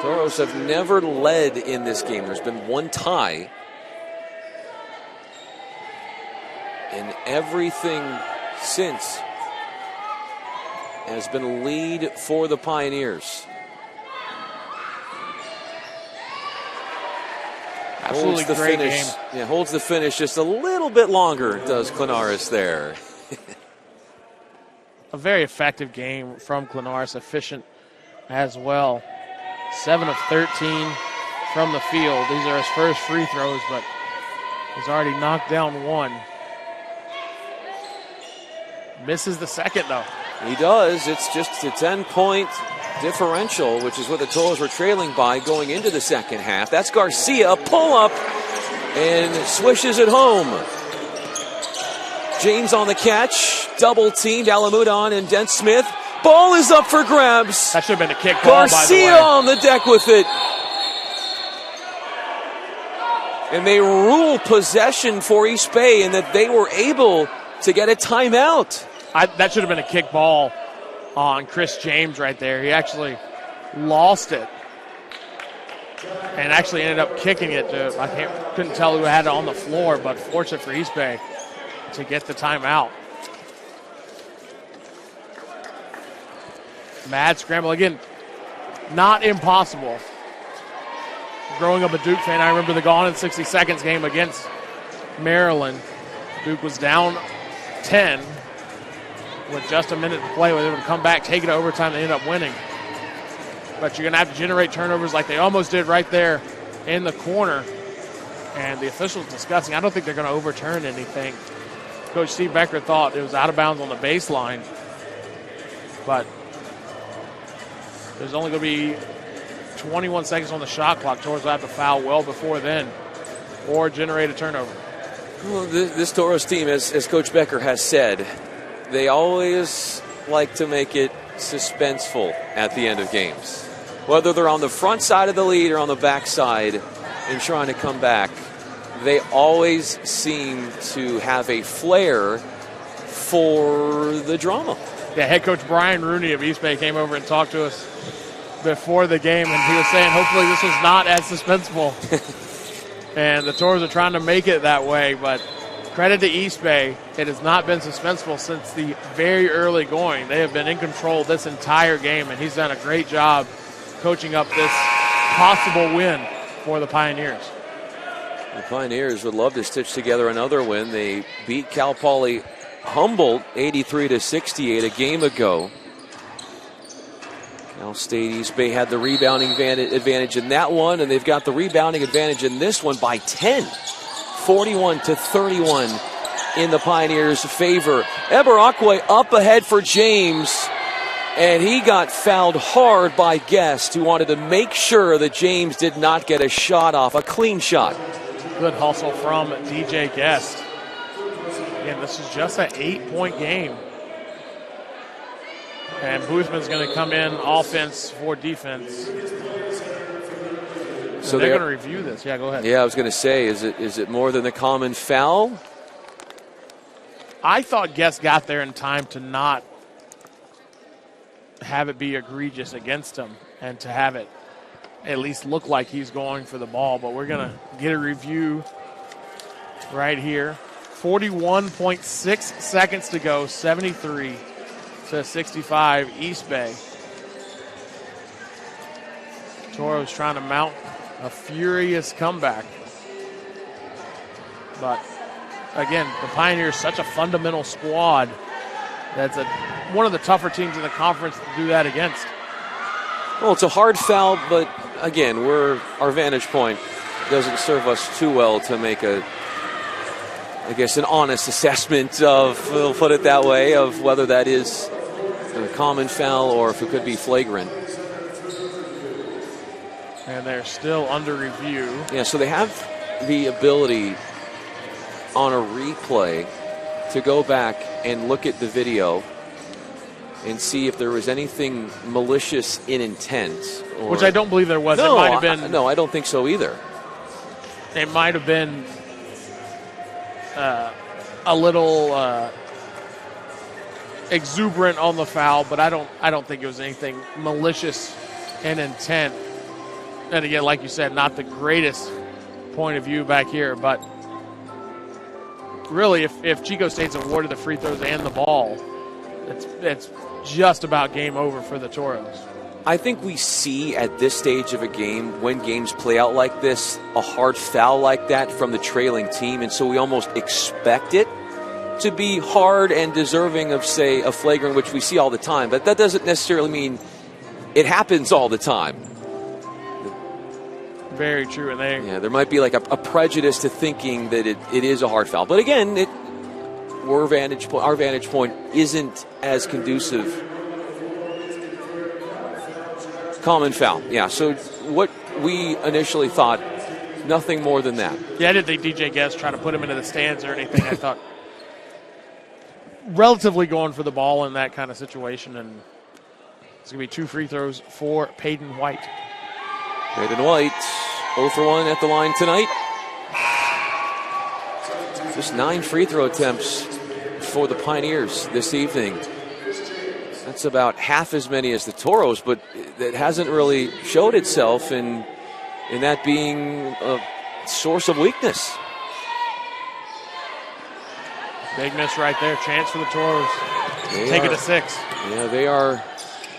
Toros have never led in this game. There's been 1 tie. And everything since has been a lead for the Pioneers. Absolutely holds the great finish. game. Yeah, holds the finish just a little bit longer, does Klonaras there. A very effective game from Klonaras, efficient as well. 7 of 13 from the field. These are his first free throws, but he's already knocked down 1. Misses the second, though. He does. It's just a 10-point differential, which is what the Toros were trailing by going into the second half. That's Garcia, pull-up, and swishes it home. James on the catch, double-teamed, Alamudon and Dent Smith. Ball is up for grabs. That should have been a kick ball, Garcia by the way. on the deck with it. And they rule possession for East Bay, and that they were able to get a timeout. That should have been a kick ball on Chris James right there. He actually lost it and actually ended up kicking it to, couldn't tell who had it on the floor, but fortunate for East Bay to get the timeout. Mad scramble again, not impossible. Growing up a Duke fan, I remember the Gone in 60 Seconds game against Maryland. Duke was down 10 with just a minute to play. They would come back, take it to overtime, they end up winning. But you're going to have to generate turnovers like they almost did right there in the corner. And the officials discussing, I don't think they're going to overturn anything. Coach Steve Becker thought it was out of bounds on the baseline. But there's only going to be 21 seconds on the shot clock. Toros will have to foul well before then or generate a turnover. Well, this Toros team, as Coach Becker has said, they always like to make it suspenseful at the end of games. Whether they're on the front side of the lead or on the back side and trying to come back, they always seem to have a flair for the drama. Yeah, head coach Brian Rooney of East Bay came over and talked to us before the game, and he was saying hopefully this was not as suspenseful. And the Toros are trying to make it that way, but credit to East Bay. It has not been suspenseful since the very early going. They have been in control this entire game, and he's done a great job coaching up this possible win for the Pioneers. The Pioneers would love to stitch together another win. They beat Cal Poly Humboldt 83-68 a game ago. Cal State East Bay had the rebounding advantage in that one, and they've got the rebounding advantage in this one by 10. 41-31 in the Pioneers' favor. Eberakwe up ahead for James, and he got fouled hard by Guest, who wanted to make sure that James did not get a shot off, a clean shot. Good hustle from DJ Guest. Again, this is just an 8-point game. And Boothman's going to come in offense for defense. So they're going to review this. Yeah, go ahead. Yeah, I was going to say, is it more than the common foul? I thought Guest got there in time to not have it be egregious against him and to have it at least look like he's going for the ball. But we're going to get a review right here. 41.6 seconds to go, 73-65 East Bay. Toros trying to mount a furious comeback. But again, the Pioneers, such a fundamental squad. That's one of the tougher teams in the conference to do that against. Well, it's a hard foul, but again, our vantage point doesn't serve us too well to make an honest assessment of, we'll put it that way, of whether that is a common foul or if it could be flagrant. And they're still under review. Yeah, so they have the ability on a replay to go back and look at the video and see if there was anything malicious in intent. Which I don't believe there was. No, it might have been. No, I don't think so either. It might have been a little exuberant on the foul, but I don't think it was anything malicious in intent. And again, like you said, not the greatest point of view back here, but really, if Chico State's awarded the free throws and the ball, it's just about game over for the Toros. I think we see at this stage of a game, when games play out like this, a hard foul like that from the trailing team, and so we almost expect it to be hard and deserving of, say, a flagrant, which we see all the time. But that doesn't necessarily mean it happens all the time. Very true. And there might be like a prejudice to thinking that it is a hard foul. But again, our vantage point isn't as conducive. Common foul. Yeah, so what we initially thought, nothing more than that. Yeah, I didn't think DJ Guest trying to put him into the stands or anything. I thought relatively going for the ball in that kind of situation. And it's going to be 2 free throws for Peyton White. Peyton White, 0 for 1 at the line tonight. Just 9 free throw attempts for the Pioneers this evening. That's about half as many as the Toros, but that hasn't really showed itself in that being a source of weakness. Big miss right there. Chance for the Toros. Take it to 6. Yeah, they are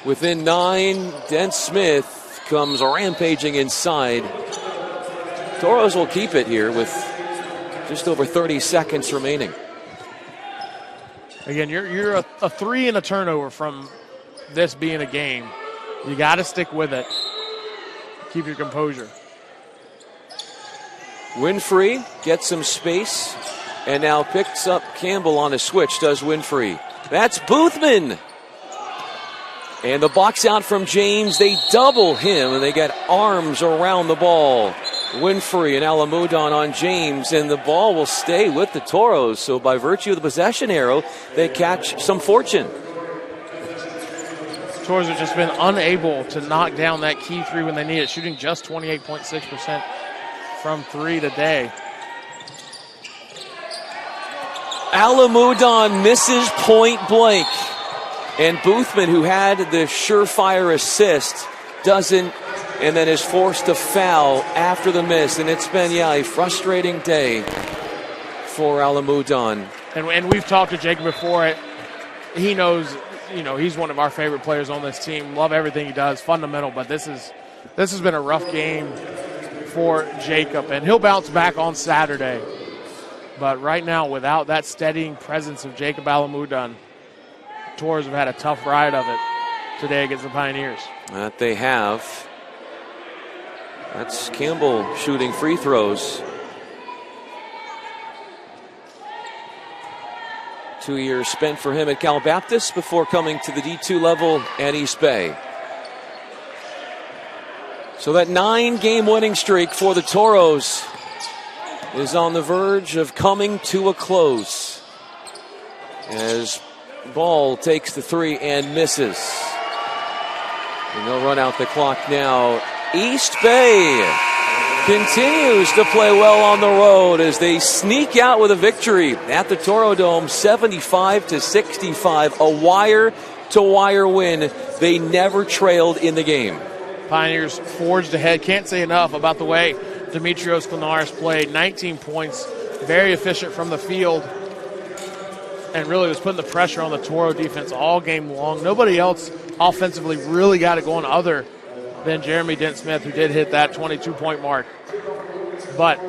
within 9. Dent Smith comes rampaging inside. Toros will keep it here with just over 30 seconds remaining. Again, you're a 3 and a turnover from this being a game. You got to stick with it. Keep your composure. Winfrey gets some space and now picks up Campbell on a switch, does Winfrey. That's Boothman. And the box out from James. They double him, and they get arms around the ball. Winfrey and Alamudon on James, and the ball will stay with the Toros. So by virtue of the possession arrow, they catch some fortune. Toros have just been unable to knock down that key 3 when they need it, shooting just 28.6% from 3 today. Alamudon misses point blank. And Boothman, who had the surefire assist, doesn't, and then is forced to foul after the miss. And it's been, a frustrating day for Alamudon. And we've talked to Jacob before. He knows, he's one of our favorite players on this team. Love everything he does, fundamental. But this has been a rough game for Jacob, and he'll bounce back on Saturday. But right now, without that steadying presence of Jacob Alamudon, Toros have had a tough ride of it today against the Pioneers. That they have. That's Campbell shooting free throws. 2 years spent for him at Cal Baptist before coming to the D2 level at East Bay. So that 9-game winning streak for the Toros is on the verge of coming to a close as Ball takes the 3 and misses. And they'll run out the clock now. East Bay continues to play well on the road as they sneak out with a victory at the Toro Dome, 75-65, a wire-to-wire win. They never trailed in the game. Pioneers forged ahead. Can't say enough about the way Dimitrios Klonaras played. 19 points, very efficient from the field, and really was putting the pressure on the Toro defense all game long. Nobody else offensively really got it going other than Jeremy Dent Smith, who did hit that 22-point mark. But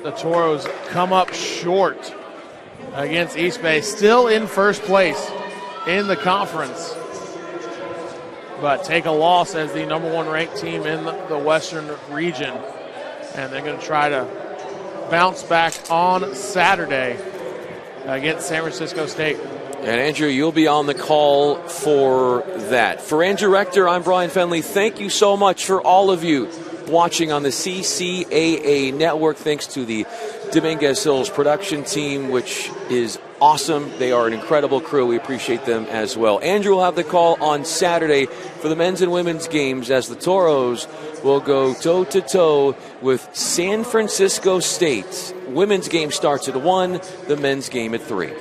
the Toros come up short against East Bay, still in first place in the conference, but take a loss as the number 1 ranked team in the Western region. And they're going to try to bounce back on Saturday against San Francisco State. And Andrew, you'll be on the call for that. For Andrew Rector, I'm Brian Fenley. Thank you so much for all of you watching on the CCAA network. Thanks to the Dominguez Hills production team, which is awesome. They are an incredible crew. We appreciate them as well. Andrew will have the call on Saturday for the men's and women's games as the Toros will go toe-to-toe with San Francisco State. Women's game starts at 1, the men's game at 3.